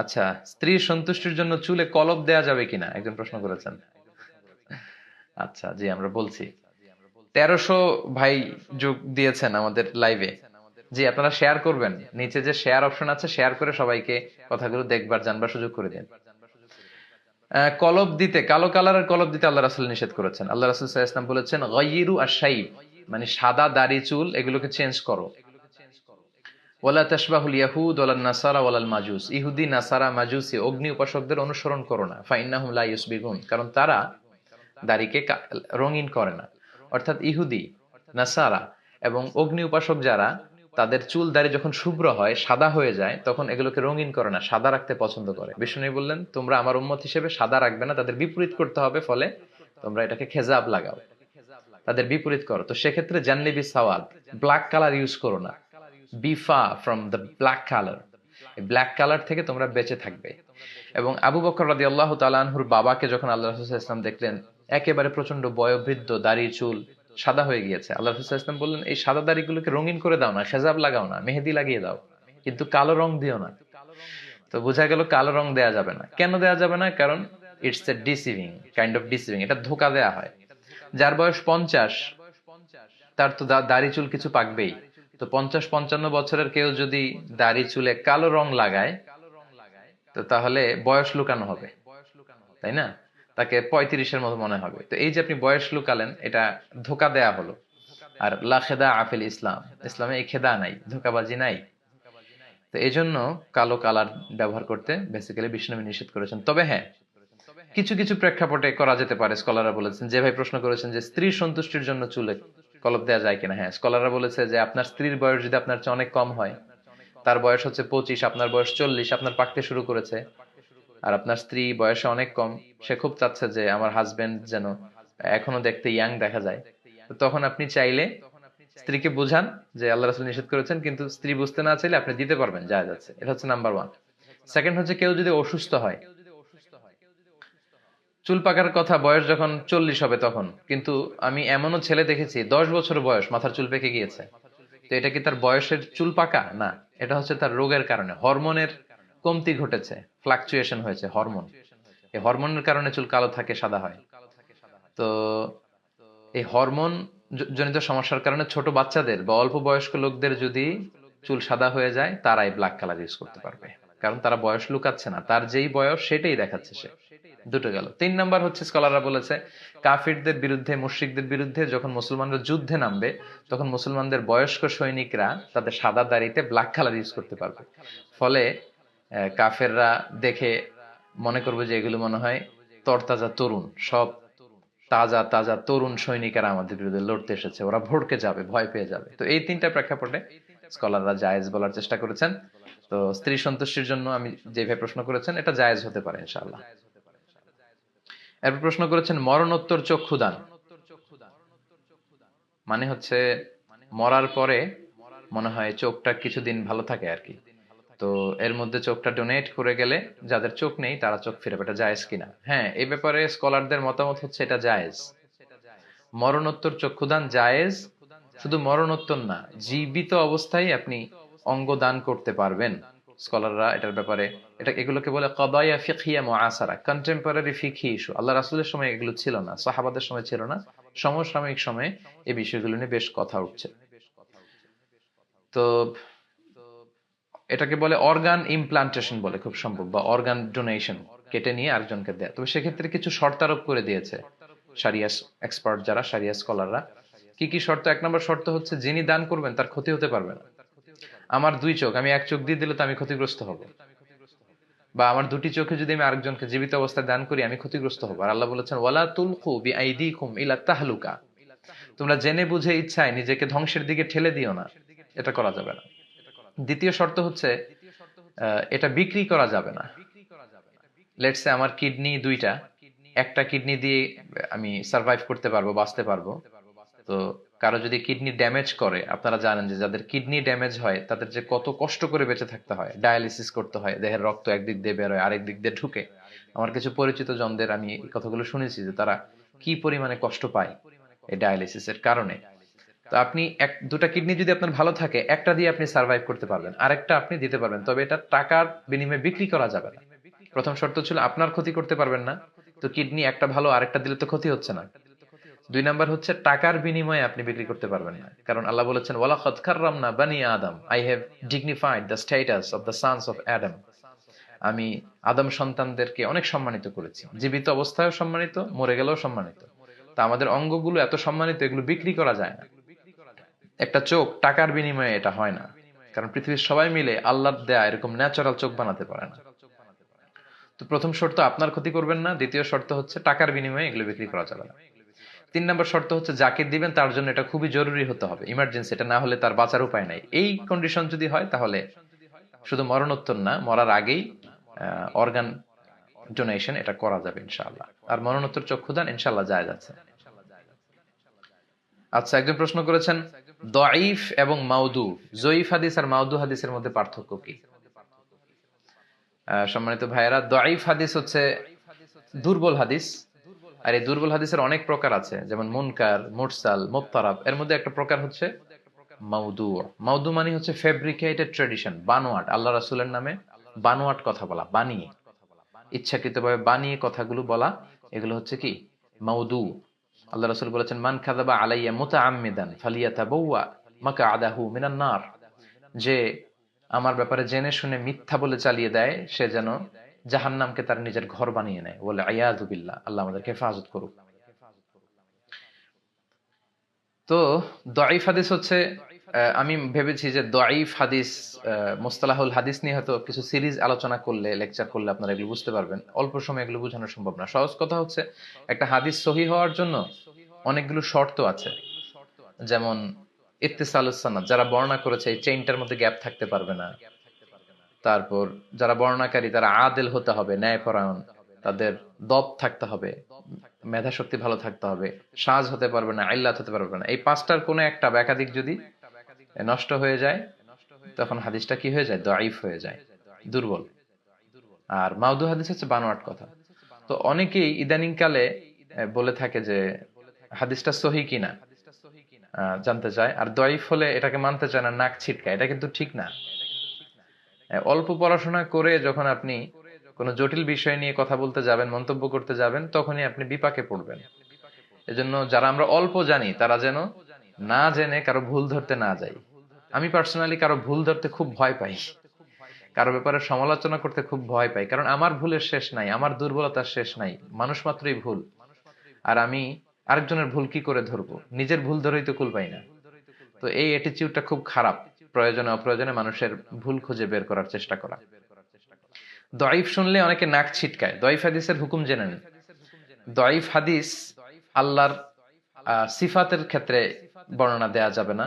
[SPEAKER 1] আচ্ছা, স্ত্রীর সন্তুষ্টির জন্য চুলে কলপ দেয়া যাবে কিনা, একজন প্রশ্ন করেছেন। আচ্ছা, জি, আমরা বলছি। 1300 ভাই যোগ দিয়েছেন আমাদের লাইভে। জি, আপনারা শেয়ার করবেন, নিচে যে শেয়ার অপশন আছে, শেয়ার করে সবাইকে কথাগুলো দেখবার জানবার সুযোগ করে দিন। কলব দিতে, কালো কালারের কলব দিতে আল্লাহ রাসূল নিষেধ করেছেন। আল্লাহ রাসূল সাল্লাল্লাহু আলাইহি ওয়াসাল্লাম বলেছেন, গায়িরু আশ-শাইব, মানে সাদা দাড়ি চুল এগুলোকে চেঞ্জ করো। ওয়ালা তাশবাহুল ইয়াহুদ ওয়ালান নাসারা ওয়ালাল মাজুস, ইহুদি, নাসারা, মাজুসি, অগ্নি উপাসকদের অনুসরণ করো না। ফাইন্নাহুম লা ইউসবিগুন, কারণ তারা দাড়িকে রঙিন করে না। অর্থাৎ ইহুদি, নাসারা এবং অগ্নি উপাসক যারা, তাদের চুল দাড়ি যখন শুভ্র হয়, সাদা হয়ে যায়, তখন এগুলোকে রঙিন করে না, সাদা রাখতে পছন্দ করে। বিষ্ণু বললেন, তোমরা আমার উম্মত হিসেবে সাদা রাখবে না, তাদের বিপরীত করতে হবে, ফলে তোমরা এটাকে খেজাব লাগাও, তাদের বিপরীত করো। তো সেক্ষেত্রে জান্নিবি সাওয়াদ, ব্ল্যাক কালার ইউজ করো না, বি ফা from the black colour, black colour থেকে তোমরা বেঁচে থাকবে। এবং আবু বকর রাদিয়াল্লাহু তাআলা আনহুর বাবাকে যখন আল্লাহ রাসূল সাল্লাল্লাহু আলাইহি ওয়াসাল্লাম দেখলেন একেবারে প্রচন্ড বয়োবৃদ্ধ, দাড়ি চুল সাদা হয়ে গিয়েছে, আল্লাহ রাসূল সাল্লাল্লাহু আলাইহি ওয়াসাল্লাম বললেন, এই সাদা দাড়িগুলোকে রঙিন করে দাও না, খেজাব লাগাও না, মেহেদি লাগিয়ে দাও, কিন্তু কালো রং দিও না। তো বোঝা গেল কালো রং দেয়া যাবে না। কেন দেয়া যাবে না? কারণ it's a deceiving, kind of deceiving, এটা ধোঁকা দেয়া হয়। যার বয়স 50, তার তো দাড়ি চুল কিছু পাকবেই। তো 50-55 বছরের কেউ যদি দাড়ি চুলে কালো রং লাগায়, তো তাহলে বয়স লুকানো হবে, তাই না? তাকে 35-এর মতো মনে হবে। তো এই যে আপনি বয়স লুকালেন, এটা ধোঁকা দেয়া হলো। আর লা খেদা আফিল ইসলাম, ইসলামে এই খেদা নাই, ধোঁকাবাজি নাই। তো এই জন্য কালো কালার ব্যবহার করতে বেসিক্যালি বিষ্ণু নিষেধ করেছেন। তবে হ্যাঁ, কিছু কিছু প্রেক্ষাপটে করা যেতে পারে। স্কলাররা বলেছেন, যে ভাই প্রশ্ন করেছেন যে স্ত্রীর সন্তুষ্টির জন্য চুলে কলপ দেওয়া যায় কিনা, হ্যাঁ, স্কলাররা বলেছে যে আপনার স্ত্রীর বয়স যদি আপনার চেয়ে অনেক কম হয়, তার বয়স হচ্ছে 25, আপনার বয়স 40, আপনার পাকতে শুরু করেছে, আর আপনার স্ত্রী বয়সে অনেক কম, সে খুব চাচ্ছে যে আমার হাজবেন্ড যেন এখনো দেখতে ইয়াং দেখা যায়, তো তখন আপনি চাইলে স্ত্রীকে বোঝান যে আল্লাহ রাসূল নিষেধ করেছেন, কিন্তু স্ত্রী বুঝতে না চাইলে আপনি দিতে পারবেন, জায়েজ আছে। এটা হচ্ছে নাম্বার 1। সেকেন্ড হচ্ছে, কেউ যদি অসুস্থ হয়, চুল পাকার কথা বয়স যখন 40 হবে তখন, কিন্তু আমি এমনও ছেলে দেখেছি 10 বছর বয়স মাথার চুল পেকে গিয়েছে। তো এটা কি তার বয়সের চুল পাকা? না, এটা হচ্ছে তার রোগের কারণে, হরমোনের কমতি ঘটেছে, ফ্লাকচুয়েশন হয়েছে হরমোন। এই হরমোনের কারণে চুল কালো থাকে, সাদা হয়। তো এই হরমোন জনিত সমস্যার কারণে ছোট বাচ্চাদের বা অল্প বয়স্ক লোকদের যদি চুল সাদা হয়ে যায়, তারাই ব্ল্যাক কালার ইউজ করতে পারবে, কারণ তারা বয়স লুকাচ্ছে না, তার যেই বয়স সেটাই দেখাচ্ছে সে। দুটো গেল। 3 নাম্বার হচ্ছে, স্কলাররা বলেছে কাফিরদের বিরুদ্ধে, মুশরিকদের বিরুদ্ধে যখন মুসলমানরা যুদ্ধে নামবে, তখন মুসলমানদের বয়স্ক সৈনিকরা তাদের সাদা দাড়িতে ব্ল্যাক কালার ইউজ করতে পারবে। ফলে কাফেররা দেখে মনে করবে যে এগুলো মনে হয় তরতাজা তরুণ, সব তাজা তাজা তরুণ সৈনিকেরা আমাদের বিরুদ্ধে লড়তে এসেছে, ওরা ভড়কে যাবে, ভয় পেয়ে যাবে। তো এই 3টা প্রেক্ষাপটে স্কলাররা জায়েজ বলার চেষ্টা করেছেন। তো স্ত্রী সন্তুষ্টির জন্য আমি যেভাবে প্রশ্ন করেছেন, এটা জায়েজ হতে পারে ইনশাআল্লাহ। এরপর প্রশ্ন করেছেন মরণোত্তর চক্ষুদান, মানে হচ্ছে মরার পরে মনে হয় চোখটা কিছুদিন ভালো থাকে আর কি। তো এর মধ্যে চোখটা ডোনেট করে গেলে যাদের চোখ নেই তারা চোখ ফিরে পাবে, এটা জায়েজ কিনা? হ্যাঁ, এই ব্যাপারে স্কলারদের মতামত হচ্ছে এটা জায়েজ। মরণোত্তর চক্ষুদান জায়েজ। শুধু মরণোত্তর না, জীবিত অবস্থায় আপনি অঙ্গ দান করতে পারবেন। স্কলাররা এটার ব্যাপারে, এগুলোকে বলে কদায়া ফিকহিয়া মুআসারা, কন্টেম্পোরারি ফিকহি ইস্যু। আল্লাহ রাসূলের সময় এগুলো ছিল না, সাহাবাদের সময় ছিল না, সমসাময়িক সময়ে এই বিষয়গুলো নিয়ে বেশ কথা উঠছে। তো এটাকে বলে অর্গান ইমপ্লান্টেশন বলে খুব সম্ভব, বা অর্গান ডোনেশন, কেটে নিয়ে আরেকজনকে দেয়া। তবে সেক্ষেত্রে কিছু শর্তারোপ করে দিয়েছে শারিয়া এক্সপার্ট যারা, শারিয়া স্কলাররা। কি কি শর্ত? 1 নম্বর শর্ত হচ্ছে, যিনি দান করবেন তার ক্ষতি হতে পারবে না। আমার 2 চোখ, আমি 1 চোখ দিয়ে দিলে তো আমি ক্ষতিগ্রস্ত হব, বা আমার 2টি চোখে যদি আমি আরেকজনকে জীবিত অবস্থায় দান করি, আমি ক্ষতিগ্রস্ত হব। আর আল্লাহ বলেছেন ওয়ালা তুলকু বিআইদিকুম ইলা তাহলুকা, তোমরা জেনে বুঝে ইচ্ছায় নিজেকে ধ্বংসের দিকে ঠেলে দিও না, এটা করা যাবে না। দ্বিতীয় শর্ত হচ্ছে, এটা বিক্রি করা যাবে না। লেটস সে আমার কিডনি 2টা, একটা কিডনি দিয়ে আমি সার্ভাইভ করতে পারবো, বাঁচতে পারবো। তো কারো যদি কিডনি ড্যামেজ করে, আপনারা জানেন যে যাদের কিডনি ড্যামেজ হয় তাদের যে কত কষ্ট করে বেঁচে থাকতে হয়, ডায়ালিসিস করতে হয়, দেহের রক্ত একদিক দিয়ে বের হয়, আরেক দিক দিয়ে ঢুকে। আমার কিছু পরিচিত জনদের আমি এই কথাগুলো শুনেছি যে তারা কি পরিমাণে কষ্ট পায় এই ডায়ালিসিসের কারণে। তো আপনি 2টা কিডনি যদি আপনার ভালো থাকে, একটা দিয়ে আপনি সার্ভাইভ করতে পারবেন, আরেকটা আপনি দিতে পারবেন, তবে এটা টাকার বিনিময়ে বিক্রি করা যাবে না। প্রথম শর্ত ছিল আপনার ক্ষতি করতে পারবেন না, তো কিডনি একটা ভালো, আরেকটা দিলে তো ক্ষতি হচ্ছে না। 2 নাম্বার হচ্ছে, টাকার বিনিময়ে আপনি বিক্রি করতে পারবেন না, কারণ আল্লাহ বলেছেন ওয়ালাকাদ কাররামনা বানি আদম, I have dignified the status of the sons of Adam. আমি আদম সন্তানদেরকে অনেক সম্মানিত করেছি, জীবিত অবস্থায়ও সম্মানিত, মরে গেলেও সম্মানিত। তা আমাদের অঙ্গগুলো এত সম্মানিত, এগুলো বিক্রি করা যায় না। একটা চোখ টাকার বিনিময়ে এটা হয় না, কারণ পৃথিবীর সবাই মিলে আল্লাহর দেয়া এরকম ন্যাচারাল চোখ বানাতে পারে না। তো প্রথম শর্ত আপনার ক্ষতি করবেন না, দ্বিতীয় শর্ত হচ্ছে টাকার বিনিময়ে এগুলো বিক্রি করা যাবে না। 3 নম্বর শর্ত হচ্ছে যাকে দিবেন তার জন্য এটা খুবই জরুরি হতে হবে, ইমার্জেন্সি, এটা না হলে তার বাঁচার উপায় নাই। এই কন্ডিশন যদি হয় তাহলে শুধু মরণোত্তর না, মরার আগেই অর্গান ডোনেশন এটা করা যাবে ইনশাআল্লাহ। আর মরণোত্তর চক্ষুদান ইনশাআল্লাহ জায়েজ আছে। আচ্ছা, একজন প্রশ্ন করেছেন দঈফ এবং মাউদু, জয়ীফ হাদিস আর মাউদু হাদিসের মধ্যে পার্থক্য কি? সম্মানিত ভাইয়েরা, দঈফ হাদিস হচ্ছে দুর্বল হাদিস, আর এই দুর্বল হাদিসের অনেক প্রকার আছে, যেমন মুনকার, মুরসাল, মুত্তারাব। এর মধ্যে একটা প্রকার হচ্ছে মাউদু। মাউদু মানে হচ্ছে ফেব্রিকেটেড ট্রেডিশন, বানোয়াট, আল্লাহ রাসূলের নামে বানোয়াট কথা বলা, বানিয়ে, ইচ্ছাকৃতভাবে বানিয়ে কথাগুলো বলা, এগুলো হচ্ছে কি মাউদু। আল্লাহ রাসূল বলেছেন মান কাযাবা আলাইয়া মুতাআম্মিদান ফালিয়াতাবাওয়া মাকআদাহু মিনান নার, যে আমার ব্যাপারে জেনে শুনে মিথ্যা বলে চালিয়ে দেয় সে যেন জাহান্নামকে তার নিজের ঘর বানিয়ে নেয়। বলে আয়াযু বিল্লাহ, আল্লাহ আমাদেরকে হেফাজত করুক। তো দঈফ হাদিস হচ্ছে, আমি ভেবেছি যে দঈফ হাদিস, মুস্তালাহুল হাদিস নিয়ে হয়তো কিছু সিরিজ আলোচনা করলে, লেকচার করলে আপনারা এগুলো বুঝতে পারবেন। অল্প সময় এগুলো বোঝানো সম্ভব না। সহজ কথা হচ্ছে, একটা হাদিস সহিহ হওয়ার জন্য অনেকগুলো শর্ত আছে। যেমন ইত্তিসালুস সানাদ, যারা বর্ণনা করেছে এই চেইনটার মধ্যে গ্যাপ থাকতে পারবে না। তারপর যারা বর্ণনাকারী তারা আদেল হতে হবে, ন্যায়পরায়ণ, তাদের দব থাকতে হবে, মেধা শক্তি ভালো থাকতে হবে, সাজ হতে পারবে না, ইল্লাত হতে পারবে না। এই পাঁচটার কোনো একটা বা একাধিক যদি নষ্ট হয়ে যায় তখন হাদিসটা কি হয়ে যায়? দঈফ হয়ে যায়, দুর্বল। আর মাউদু হাদিস হচ্ছে বানোয়াট কথা। তো অনেকেই ইদানিং কালে বলে থাকে যে হাদিসটা সহি কিনা জানতে চায়, আর দঈফ হলে এটাকে মানতে চায় না, নাক ছিটকায়। এটা কিন্তু ঠিক না। অল্প পড়াশোনা করে যখন আপনি কোনো জটিল বিষয় নিয়ে কথা বলতে যাবেন, মন্তব্য করতে যাবেন, তখনই আপনি বিপাকে পড়বেন। এজন্য যারা আমরা অল্প জানি তারা যেন না জেনে কারো ভুল ধরতে না যাই। আমি পার্সোনালি কারো ভুল ধরতে খুব ভয় পাই, কারো ব্যাপারে সমালোচনা করতে খুব ভয় পাই, কারণ আমার ভুলের শেষ নাই, আমার দুর্বলতার শেষ নাই, মানুষ মাত্রই ভুল। আর আমি আরেকজনের ভুল কি করে ধরবো? নিজের ভুল ধরেই তো কুল পাই না। তো এই অ্যাটিটিউডটা খুব খারাপ, প্রয়োজনে অপ্রয়োজনে মানুষের ভুল খুঁজে বের করার চেষ্টা করা। দঈফ শুনলে অনেকে নাক ছিটকায়। দঈফ হাদিসের হুকুম জেনে নেন। দঈফ হাদিস আল্লাহর সিফাতের ক্ষেত্রে বর্ণনা দেয়া যাবে না,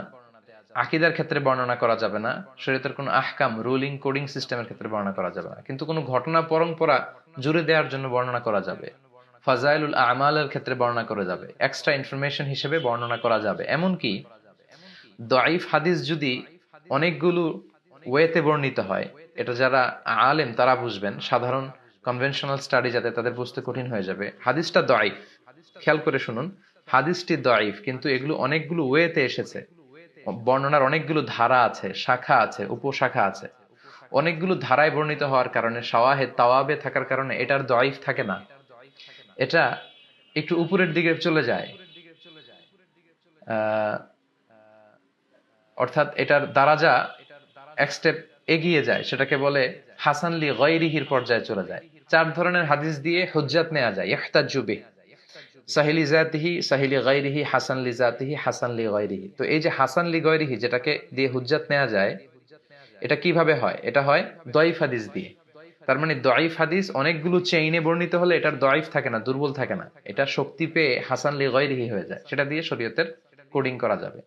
[SPEAKER 1] আকীদার ক্ষেত্রে বর্ণনা করা যাবে না, শরীয়তের কোনো আহকাম, রুলিং, কোডিং সিস্টেমের ক্ষেত্রে বর্ণনা করা যাবে না। কিন্তু কোনো ঘটনা পরম্পরা জুড়ে দেওয়ার জন্য বর্ণনা করা যাবে, ফাজাইলুল আমালের ক্ষেত্রে বর্ণনা করা যাবে, এক্সট্রা ইনফরমেশন হিসেবে বর্ণনা করা যাবে। এমনকি দঈফ হাদিস যদি অনেকগুলো ওয়েতে বর্ণিত হয়, এটা যারা আলেম তারা বুঝবেন, সাধারণ কনভেনশনাল স্টাডি যাতে তাদের বুঝতে কঠিন হয়ে যাবে। হাদিসটা দঈফ, খেয়াল করে শুনুন, হাদিসটি দঈফ, কিন্তু এগুলো অনেকগুলো ওয়েতে এসেছে, বর্ণনার অনেকগুলো ধারা আছে, শাখা আছে, উপশাখা আছে। অনেকগুলো ধারায় বর্ণিত হওয়ার কারণে, শাওয়াহিদ তাওয়াবে থাকার কারণে এটার দঈফ থাকে না, এটা একটু উপরের দিকে চলে যায়। আহ অর্থাৎ এটার দারাজা এক স্টেপ এগিয়ে যায়, সেটাকে বলে হাসান লি গায়রিহির পর্যায়ে চলে যায়। 4 ধরনের হাদিস দিয়ে হুজ্জাত নেওয়া যায়। ইহতাজ্জু বিহি, সাহিহ লি যাতিহি, সাহিহ লি গায়রিহি, হাসান লি যাতিহি, হাসান লি গায়রিহি। তো এই যে হাসান লি গায়রিহি, যেটাকে দিয়ে হুজ্জাত নেওয়া যায়, এটা কিভাবে হয়? এটা হয় দঈফ হাদিস দিয়ে। তার মানে দঈফ হাদিস অনেকগুলো চেইনে বর্ণিত হলে এটার দঈফ থাকে না, দুর্বল থাকে না, এটা শক্তি পেয়ে হাসান লি গায়রিহি হয়ে যায়। সেটা দিয়ে শরীয়তের কোডিং করা যাবে।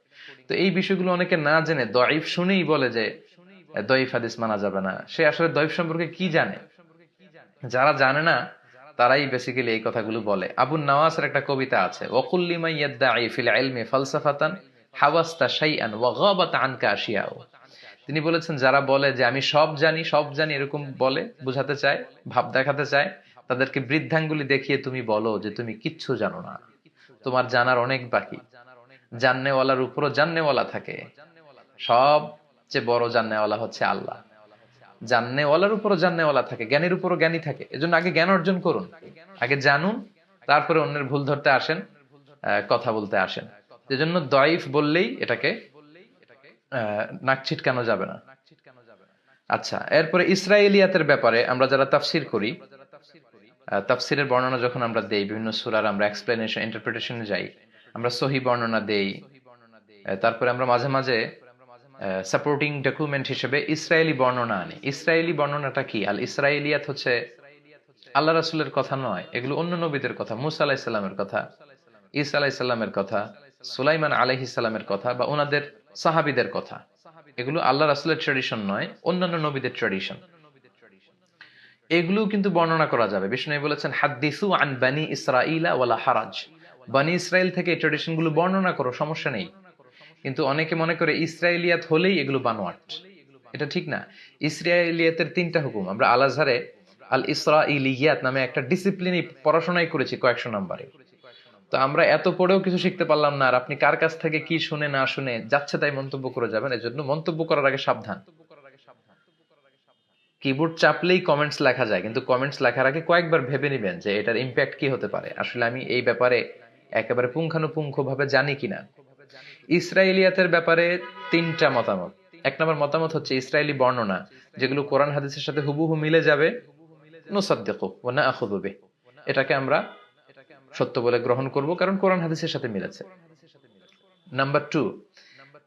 [SPEAKER 1] তো এই বিষয়গুলো অনেকে না জেনে দঈফ শুনেই বলে যে দঈফ হাদিস মানা যাবে না। সে আসলে দঈফ সম্পর্কে কি জানে? যারা জানে না তারাই বেসিক্যালি এই কথাগুলো বলে। আবু নওয়াসের একটা কবিতা আছে, ওয়াকুল লিমান ইয়াদদাঈ ফিল ইলমি ফালসাফাতান হাওয়াস্তা শাইআন ওয়া গাবাত আনকা আশিয়াউ। তিনি বলেছেন যারা বলে যে আমি সব জানি, সব জানি, এরকম বলে বোঝাতে চায়, ভাব দেখাতে চায়, তাদেরকে বৃদ্ধাঙ্গুলি দেখিয়ে তুমি বলো যে তুমি কিচ্ছু জানো না, তোমার জানার অনেক বাকি। জাননেওয়ালার উপরও জাননেওয়ালা থাকে, সবচেয়ে বড় জাননেওয়ালা হচ্ছে আল্লাহ। জাননেওয়ালার উপরও জাননেওয়ালা থাকে, জ্ঞানীর উপরও জ্ঞানী থাকে। এজন্য আগে জ্ঞান অর্জন করুন, আগে জানুন, তারপরে অন্যের ভুল ধরতে আসেন, কথা বলতে আসেন। এজন্য দঈফ বললেই এটাকে নাক ছিটকানো যাবে না। আচ্ছা, এরপরে ইসরায়েলিয়াতের ব্যাপারে আমরা যারা তাফসির করি, তাফসিরের বর্ণনা যখন আমরা দেই, বিভিন্ন সূরার আমরা এক্সপ্লেনেশন, ইন্টারপ্রিটেশনে যাই, আমরা সহি বর্ণনা দেই। তারপরে আমরা মাঝে মাঝে সাপোর্টিং ডকুমেন্ট হিসেবে ইসরায়েলি বর্ণনা আনি। ইসরায়েলি বর্ণনাটা কি? আল ইসরায়েলিয়াত হচ্ছে আল্লাহ রাসূলের কথা নয়, এগুলো অন্য নবীদের কথা, মুসা আলাইহিস সালামের কথা, ঈসা আলাইহিস সালামের কথা, সুলাইমান আলাইহিস সালামের কথা বা ওনাদের সাহাবীদের কথা, এগুলো আল্লাহ রাসূলের ট্র্যাডিশন নয়, অন্যান্য নবীদের ট্র্যাডিশন। এগুলো কিন্তু বর্ণনা করা যাবে। বিষ্ণু বলেছেন হাদ্দিসু আন বানি ইসরাঈলা ওয়ালা হারাজ, বানি ইসরাইল থেকে এই ট্র্যাডিশন গুলো বর্ণনা করো, সমস্যা নেই। কিন্তু অনেকে মনে করে ইসরায়েলিয়াত হলেই এগুলো বানোয়াট, এটা ঠিক না। ইসরায়েলিয়াতের 3টা হুকুম আমরা আল আজহারে আল ইসরাঈলিয়াত নামে একটা ডিসিপ্লিনে পড়াশোনাই করেছি কয়েকশো নম্বরে। তো আমরা এত পড়েও কিছু শিখতে পারলাম না, আর আপনি কার কাছ থেকে কি শুনে না শুনে যাচ্ছে তাই মন্তব্য করে যাবেন। এজন্য মন্তব্য করার আগে সাবধান। কিবোর্ড চাপলেই কমেন্টস লেখা যায়, কিন্তু কমেন্টস লেখার আগে কয়েকবার ভেবে নেবেন যে এটার ইম্প্যাক্ট কি হতে পারে, আসলে আমি এই ব্যাপারে একেবারে পুঙ্খানুপুঙ্খ ভাবে জানি কিনা। ইসরায়েলিয়াতের ব্যাপারে 3টা মতামত। 1 নম্বর মতামত হচ্ছে ইসরায়েলি বর্ণনা যেগুলো কোরআন হাদিসের সাথে হুবহু মিলে যাবে, নুসাদ্দিকু ওয়া নাআখুযু বিহি, এটাকে আমরা সত্য বলে গ্রহণ করব, কারণ কোরআন হাদিসের সাথে মিলেছে। নাম্বার 2,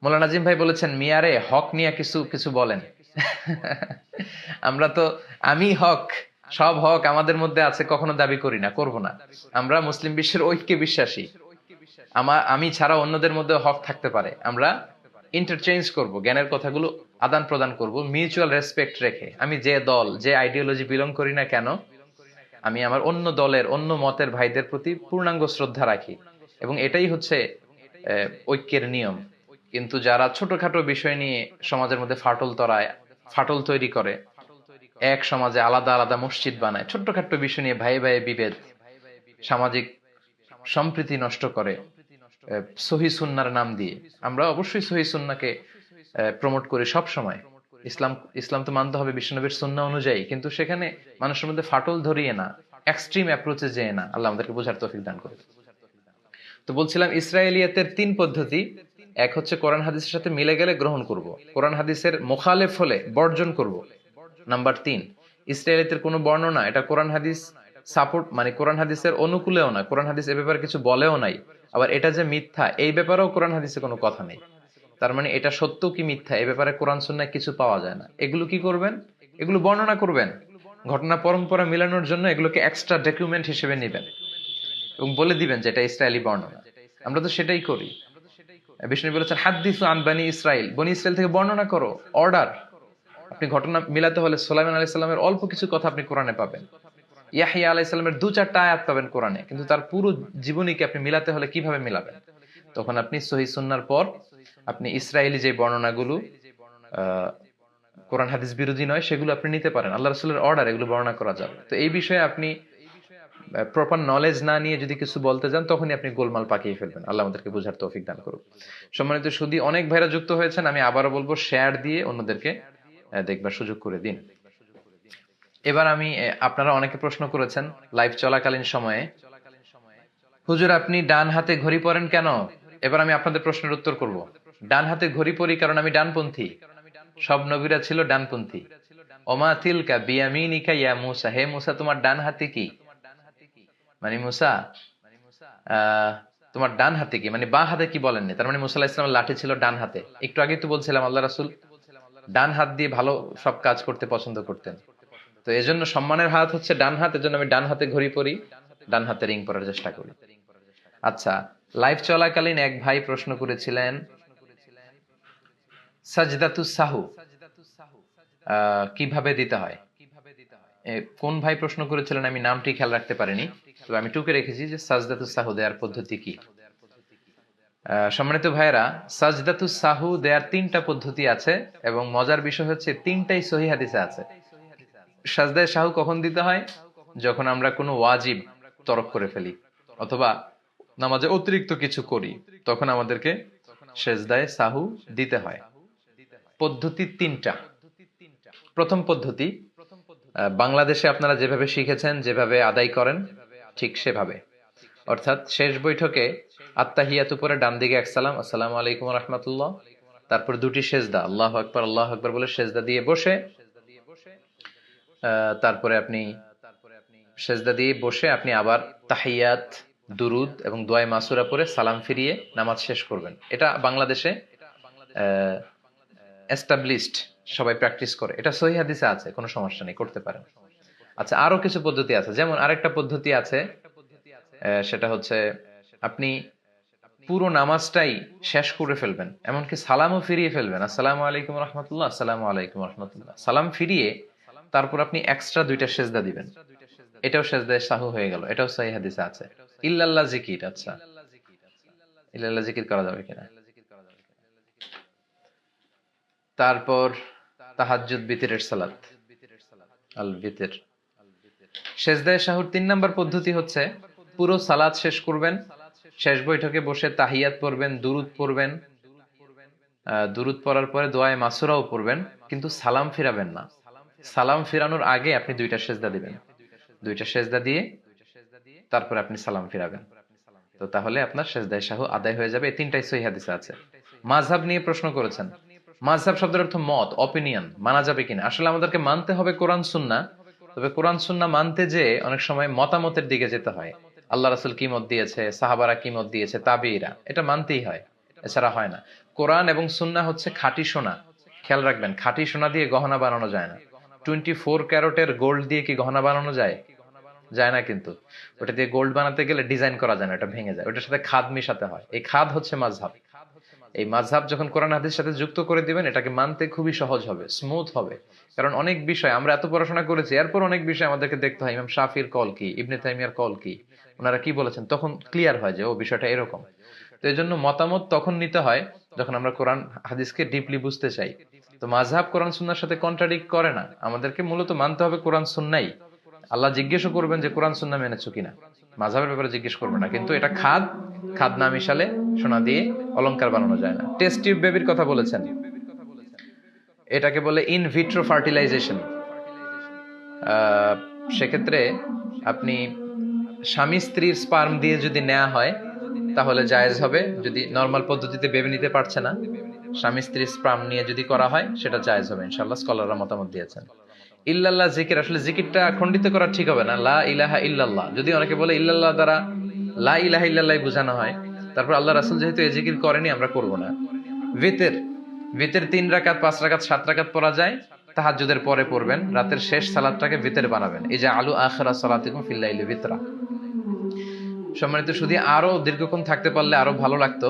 [SPEAKER 1] মোল্লা নাজিম ভাই বলেছেন মিয়ারে হক নিয়ে কিছু কিছু বলেন। আমরা তো আমি হক, সব হক আমাদের মধ্যে আছে কখনো দাবি করি না, করব না। আমরা মুসলিম বিশ্বের ঐক্যে বিশ্বাসী। আমি ছাড়া অন্যদের মধ্যে হক থাকতে পারে, আমরা ইন্টারচেঞ্জ করব, জ্ঞানের কথাগুলো আদান প্রদান করব মিউচুয়াল রেসপেক্ট রেখে। আমি যে দল যে আইডিওলজি বিলং করি না কেন, আমি আমার অন্য দলের অন্য মতের ভাইদের প্রতি পূর্ণাঙ্গ শ্রদ্ধা রাখি, এবং এটাই হচ্ছে ঐক্যের নিয়ম। কিন্তু যারা ছোটখাটো বিষয় নিয়ে সমাজের মধ্যে ফাটল তৈরি করে, এক সমাজে আলাদা আলাদা মসজিদ বানায়, ছোট্টখাট্ট বিষয় নিয়ে ভাই ভাই বিভেদ, সামাজিক সম্প্রীতি নষ্ট করে সহি সুন্নার নাম দিয়ে। আমরা অবশ্যই সহি সুন্নাকে প্রমোট করি সব সময়। ইসলাম তো মানতে হবে বিশ্বনবীর সুন্নাহ অনুযায়ী, কিন্তু সেখানে মানুষের মধ্যে ফাটল ধরিয়ে না, এক্সট্রিম অ্যাপ্রোচে যেয়ে না। আল্লাহ আমাদেরকে বোঝার তৌফিক দান করুন। তো বলছিলাম ইসরায়েলিয়াতের 3 পদ্ধতি। এক হচ্ছে কোরআন হাদিসের সাথে মিলে গেলে গ্রহণ করব, কোরআন হাদিসের মোখালেফ হলে বর্জন করব। নাম্বার 3, ইসরায়েলিয়াতের কোনো বর্ণনা এটা কোরআন হাদিস সাপোর্ট, মানে কোরআন হাদিসের অনুকূলেও না, কোরআন হাদিস এ ব্যাপারে কিছু বলেও নাই, আবার এটা যে মিথ্যা এই ব্যাপারেও কোরআন হাদিসে কোনো কথা নেই। তার মানে এটা সত্য কি মিথ্যা এ ব্যাপারে কোরআন সুন্নাহ কিছু পাওয়া যায় না। এগুলো কি করবেন? এগুলো বর্ণনা করবেন, ঘটনা পরম্পরা মিলানোর জন্য এগুলোকে এক্সট্রা ডকুমেন্ট হিসেবে নেবেন এবং বলে দিবেন যে এটা ইসরায়েলি বর্ণনা। আমরা তো সেটাই করি। বিষ্ণু বলেছেন হাদ্দিসু আন বানি ইসরাইল, বনি ইসরাইল থেকে বর্ণনা করো, অর্ডার। আপনি ঘটনা মিলাতে হলে সুলাইমান আলাইহিস সালামের অল্প কিছু কথা আপনি কোরআনে পাবেন, ইয়াহইয়া আলাইহিস সালামের 2-4টা আয়াত পাবেন কোরআনে, কিন্তু তার পুরো জীবনীকে আপনি মিলাতে হলে কিভাবে মিলাবেন? তখন আপনি সহিহ সুন্নাহর পর আপনি ইসরায়েলি যে বর্ণনাগুলো কোরআন হাদিস বিরোধী নয় সেগুলো আপনি নিতে পারেন। আল্লাহ রাসূলের অর্ডার, এগুলো বর্ণনা করা যাবে। তো এই বিষয়ে আপনি প্রপার নলেজ না নিয়ে যদি কিছু বলতে যান, তখনই আপনি গোলমাল পাকিয়ে ফেলবেন। আল্লাহ আমাদেরকে বোঝার তৌফিক দান করুন। সম্মানিত সুধী, অনেক ভাইরা যুক্ত হয়েছেন, আমি আবারও বলবো শেয়ার দিয়ে অন্যদেরকে দেখবার সুযোগ করে দিন। এবার আমি আপনারা অনেকে প্রশ্ন করেছেন লাইভ চলাকালীন সময়ে, হুজুর আপনি ডান হাতে ঘড়ি পরেন কেন? এবার আমি আপনাদের প্রশ্নের উত্তর করব। ডান হাতে ঘড়ি পরি কারণ আমি ডানপন্থী। সব নবীরা ছিল ডানপন্থী। ওমা তিলকা বিয়ামিনিকা ইয়া মূসা, হে মূসা তোমার ডান হাতে কি? মানে মূসা তোমার ডান হাতে কি, মানে বাঁ হাতে কি বলেননি। তার মানে মূসা আলাইহিস সালামের লাঠি ছিল ডান হাতে। একটু আগে তো বলছিলাম আল্লাহ রাসূল ডান হাত দিয়ে ভালো সব কাজ করতে পছন্দ করতেন। তো এজন্য সম্মানের হাত হচ্ছে ডান হাত, এজন্য আমি ডান হাতে ঘড়ি পরি, ডান হাতে রিং পরার চেষ্টা করি। আচ্ছা, লাইভ চলাকালীন এক ভাই প্রশ্ন করেছিলেন সাজদাতুস সাহু কিভাবে দিতে হয়। কোন ভাই প্রশ্ন করেছিলেন আমি নামটি খেয়াল রাখতে পারিনি, তবে আমি টুকে রেখেছি যে সাজদাতুস সাহু দেওয়ার পদ্ধতি কি। সম্মানিত ভাইয়েরা, সাজদাতুস সাহু দেওয়ার 3টা পদ্ধতি আছে, এবং মজার বিষয় হচ্ছে 3টাই সহিহ হাদিসে আছে। সাজদায়ে সাহু কখন দিতে হয়? যখন আমরা কোনো ওয়াজিব তরক করে ফেলি অথবা নামাজে অতিরিক্ত কিছু করি, তখন আমাদেরকে সেজদায়ে সাহু দিতে হয়। পদ্ধতি 3টা। প্রথম পদ্ধতি বাংলাদেশে আপনারা যেভাবে শিখেছেন, যেভাবে আদায় করেন ঠিক সেভাবে, অর্থাৎ শেষ বৈঠকে আত্তাহিয়াতু পরে ডান দিকে এক সালাম, আসসালামু আলাইকুম ওয়া রাহমাতুল্লাহ, তারপর 2টি সেজদা, আল্লাহু আকবার বলে সেজদা দিয়ে বসে, তারপরে আপনি সেজদা দিয়ে বসে আপনি আবার তাহিয়াত, দুরুদ এবং দোয়া মাসুরা পরে সালাম ফিরিয়ে নামাজ শেষ করবেন। এটা বাংলাদেশে এস্টাবলিশড, সবাই প্র্যাকটিস করে, এটা সহিহ হাদিসে আছে, কোনো সমস্যা নেই, করতে পারেন। আচ্ছা, আরো কিছু পদ্ধতি আছে, যেমন আরেকটা পদ্ধতি আছে, সেটা হচ্ছে আপনি পুরো নামাজটাই শেষ করে ফেলবেন, এমনকি সালামও ফিরিয়ে ফেলবেন, আসসালামু আলাইকুম রহমতুল্লাহ, আসসালামু আলাইকুম রহমতুল্লাহ, সালাম ফিরিয়ে তারপর আপনি এক্সট্রা 2টা সেজদা দিবেন। এটাও সেজদায়ে সাহু হয়ে গেল, এটাও সহিহ হাদিসে আছে। ইল্লাল্লাহ জিকির, আচ্ছা ইল্লাল্লাহ জিকির করা যাবে কিনা? তারপর তাহাজ্জুদ বিতরের সালাত, আল বিতর। সেজদায়ে সাহুর 3 নম্বর পদ্ধতি হচ্ছে পুরো সালাত শেষ করবেন, শেষ বৈঠকে বসে তাহিয়াত পড়বেন, দুরুদ পড়বেন, দুরুদ পড়ার পরে দোয়ায়ে মাসুরাও পড়বেন, কিন্তু সালাম ফিরাবেন না। সালাম ফিরানোর আগে আপনি 2টা সেজদা দিবেন, 2টা সেজদা দিয়ে তারপরে আপনি সালাম ফিরাবেন। তো তাহলে আপনার সেজদায়ে সাহু আদায় হয়ে যাবে। এই 3টাই সহিহ হাদিসে আছে। মাযহাব নিয়ে প্রশ্ন করেছেন। মাযহাব শব্দের অর্থ মত, অপিনিয়ন, মানা যাবে কিনা। আসলে আমাদেরকে মানতে হবে কোরআন সুন্নাহ, তবে কোরআন সুন্নাহ মানতে যে অনেক সময় মতামতের দিকে যেতে হয়। আল্লাহ রাসূল কি মত দিয়েছে, সাহাবারা কি মত দিয়েছে, তাবেঈরা, এটা মানতেই হয়, এছাড়া হয় না। কোরআন এবং সুন্নাহ হচ্ছে খাঁটি সোনা। খেয়াল রাখবেন, খাঁটি সোনা দিয়ে গহনা বানানো যায় না। 24 ক্যারেটের গোল্ড দিয়ে কি গহনা বানানো যায়? যায় না। কিন্তু ওটা দিয়ে গোল্ড বানাতে গেলে ডিজাইন করা যায় না, ওটা ভেঙে যায়। ওটার সাথে খাদ মিশাতে হয়, এই খাদ হচ্ছে মাযহাব। এই মাযহাব যখন কোরআন হাদিসের সাথে যুক্ত করে দিবেন, এটাকে মানতে খুবই সহজ হবে, স্মুথ হবে। কারণ অনেক বিষয় আমরা এত পড়াশোনা করেছি, এরপর অনেক বিষয় আমাদেরকে দেখতে হয় ইমাম শাফির কল কি, ইবনে তাইমিয়ার কল কি, ওনারা কি বলেছেন, তখন ক্লিয়ার হয় যে ও বিষয়টা এরকম। তো এই জন্য মতামত তখন নিতে হয় যখন আমরা কোরআন হাদিসকে ডিপলি বুঝতে চাই। তো মাযহাব কোরআন সুন্নাহর সাথে কন্ট্রাডিক্ট করে না, আমাদেরকে মূলত মানতে হবে কোরআন সুন্নাহই। আল্লাহ জিজ্ঞেসও করবেন যে কোরআন সুন্নাহ মেনেছো কিনা, মাযহাবের ব্যাপারে জিজ্ঞেস করবেন না। কিন্তু এটা খাদ, খাদ না মিশালে সোনা দিয়ে অলংকার বানানো যায় না। টেস্ট টিউব বেবির কথা বলেছেন, এটাকে বলে ইন ভিট্রো ফার্টিলাইজেশন। সেক্ষেত্রে আপনি স্বামী স্ত্রীর স্পার্ম দিয়ে যদি নেওয়া হয় তাহলে জায়েজ হবে। যদি নরমাল পদ্ধতিতে বেবি নিতে পারছে না, স্বামী স্ত্রীর স্পার্ম নিয়ে যদি করা হয় সেটা জায়েজ হবে ইনশাআল্লাহ, স্কলাররা মতামত দিয়েছেন। ইল্লাল্লাহ জিকির, আসলে জিকিরটা খণ্ডিত করা ঠিক হবে না। লা ইলাহা ইল্লাল্লাহ, যদি অনেকে বলে ইল্লাল্লাহ দ্বারা লা ইলাহা ইল্লাল্লাহ বোঝানো হয়, তারপর আল্লাহ রাসূল যেহেতু এই জিকির করেনি, আমরা করব না। ভিতর, ভিতর 3 রাকাত, 5 রাকাত, 7 রাকাত পড়া যায়, তাহাজ্জুদের পরে পড়বেন। রাতের শেষ সালাতটাকে ভিতর বানাবেন। এই যে আলু আখিরা সালাতিকুম ফিল লাইলি ভিতরা। সম্মানিত সুধী, আরো দীর্ঘক্ষণ থাকতে পারলে আরো ভালো লাগতো,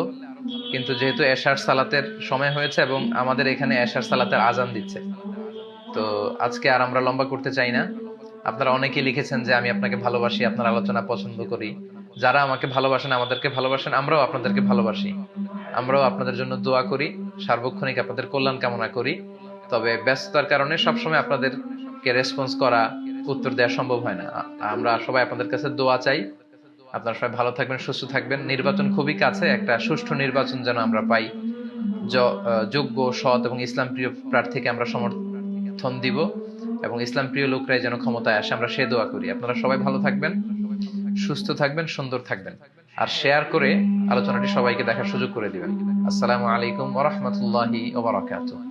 [SPEAKER 1] কিন্তু যেহেতু এশার সালাতের সময় হয়েছে এবং আমাদের এখানে এশার সালাতের আজান দিচ্ছে, তো আজকে আর আমরা লম্বা করতে চাই না। আপনারা অনেকেই লিখেছেন যে আমি আপনাকে ভালোবাসি, আপনার আলোচনা পছন্দ করি। যারা আমাকে ভালোবাসেন, আমাদেরকে ভালোবাসেন, আমরাও আপনাদেরকে ভালোবাসি। আমরাও আপনাদের জন্য দোয়া করি, সার্বক্ষণিক আপনাদের কল্যাণ কামনা করি। তবে ব্যস্ততার কারণে সবসময় আপনাদেরকে রেসপন্স করা, উত্তর দেওয়া সম্ভব হয় না। আমরা সবাই আপনাদের কাছে দোয়া চাই। আপনারা সবাই ভালো থাকবেন, সুস্থ থাকবেন। নির্বাচন খুবই কাছে, একটা সুষ্ঠু নির্বাচন যেন আমরা পাই। যোগ্য, সৎ এবং ইসলাম প্রিয় প্রার্থীকে আমরা সমর্থন দিব এবং ইসলাম প্রিয় লোকরাই যেন ক্ষমতায় আসে, আমরা সে দোয়া করি। আপনারা সবাই ভালো থাকবেন, সুস্থ থাকবেন, সুন্দর থাকবেন। আর শেয়ার করে আলোচনাটি সবাইকে দেখার সুযোগ করে দিবেন। আসসালামু আলাইকুম ওয়া রাহমাতুল্লাহি ওয়া বারাকাতুহু।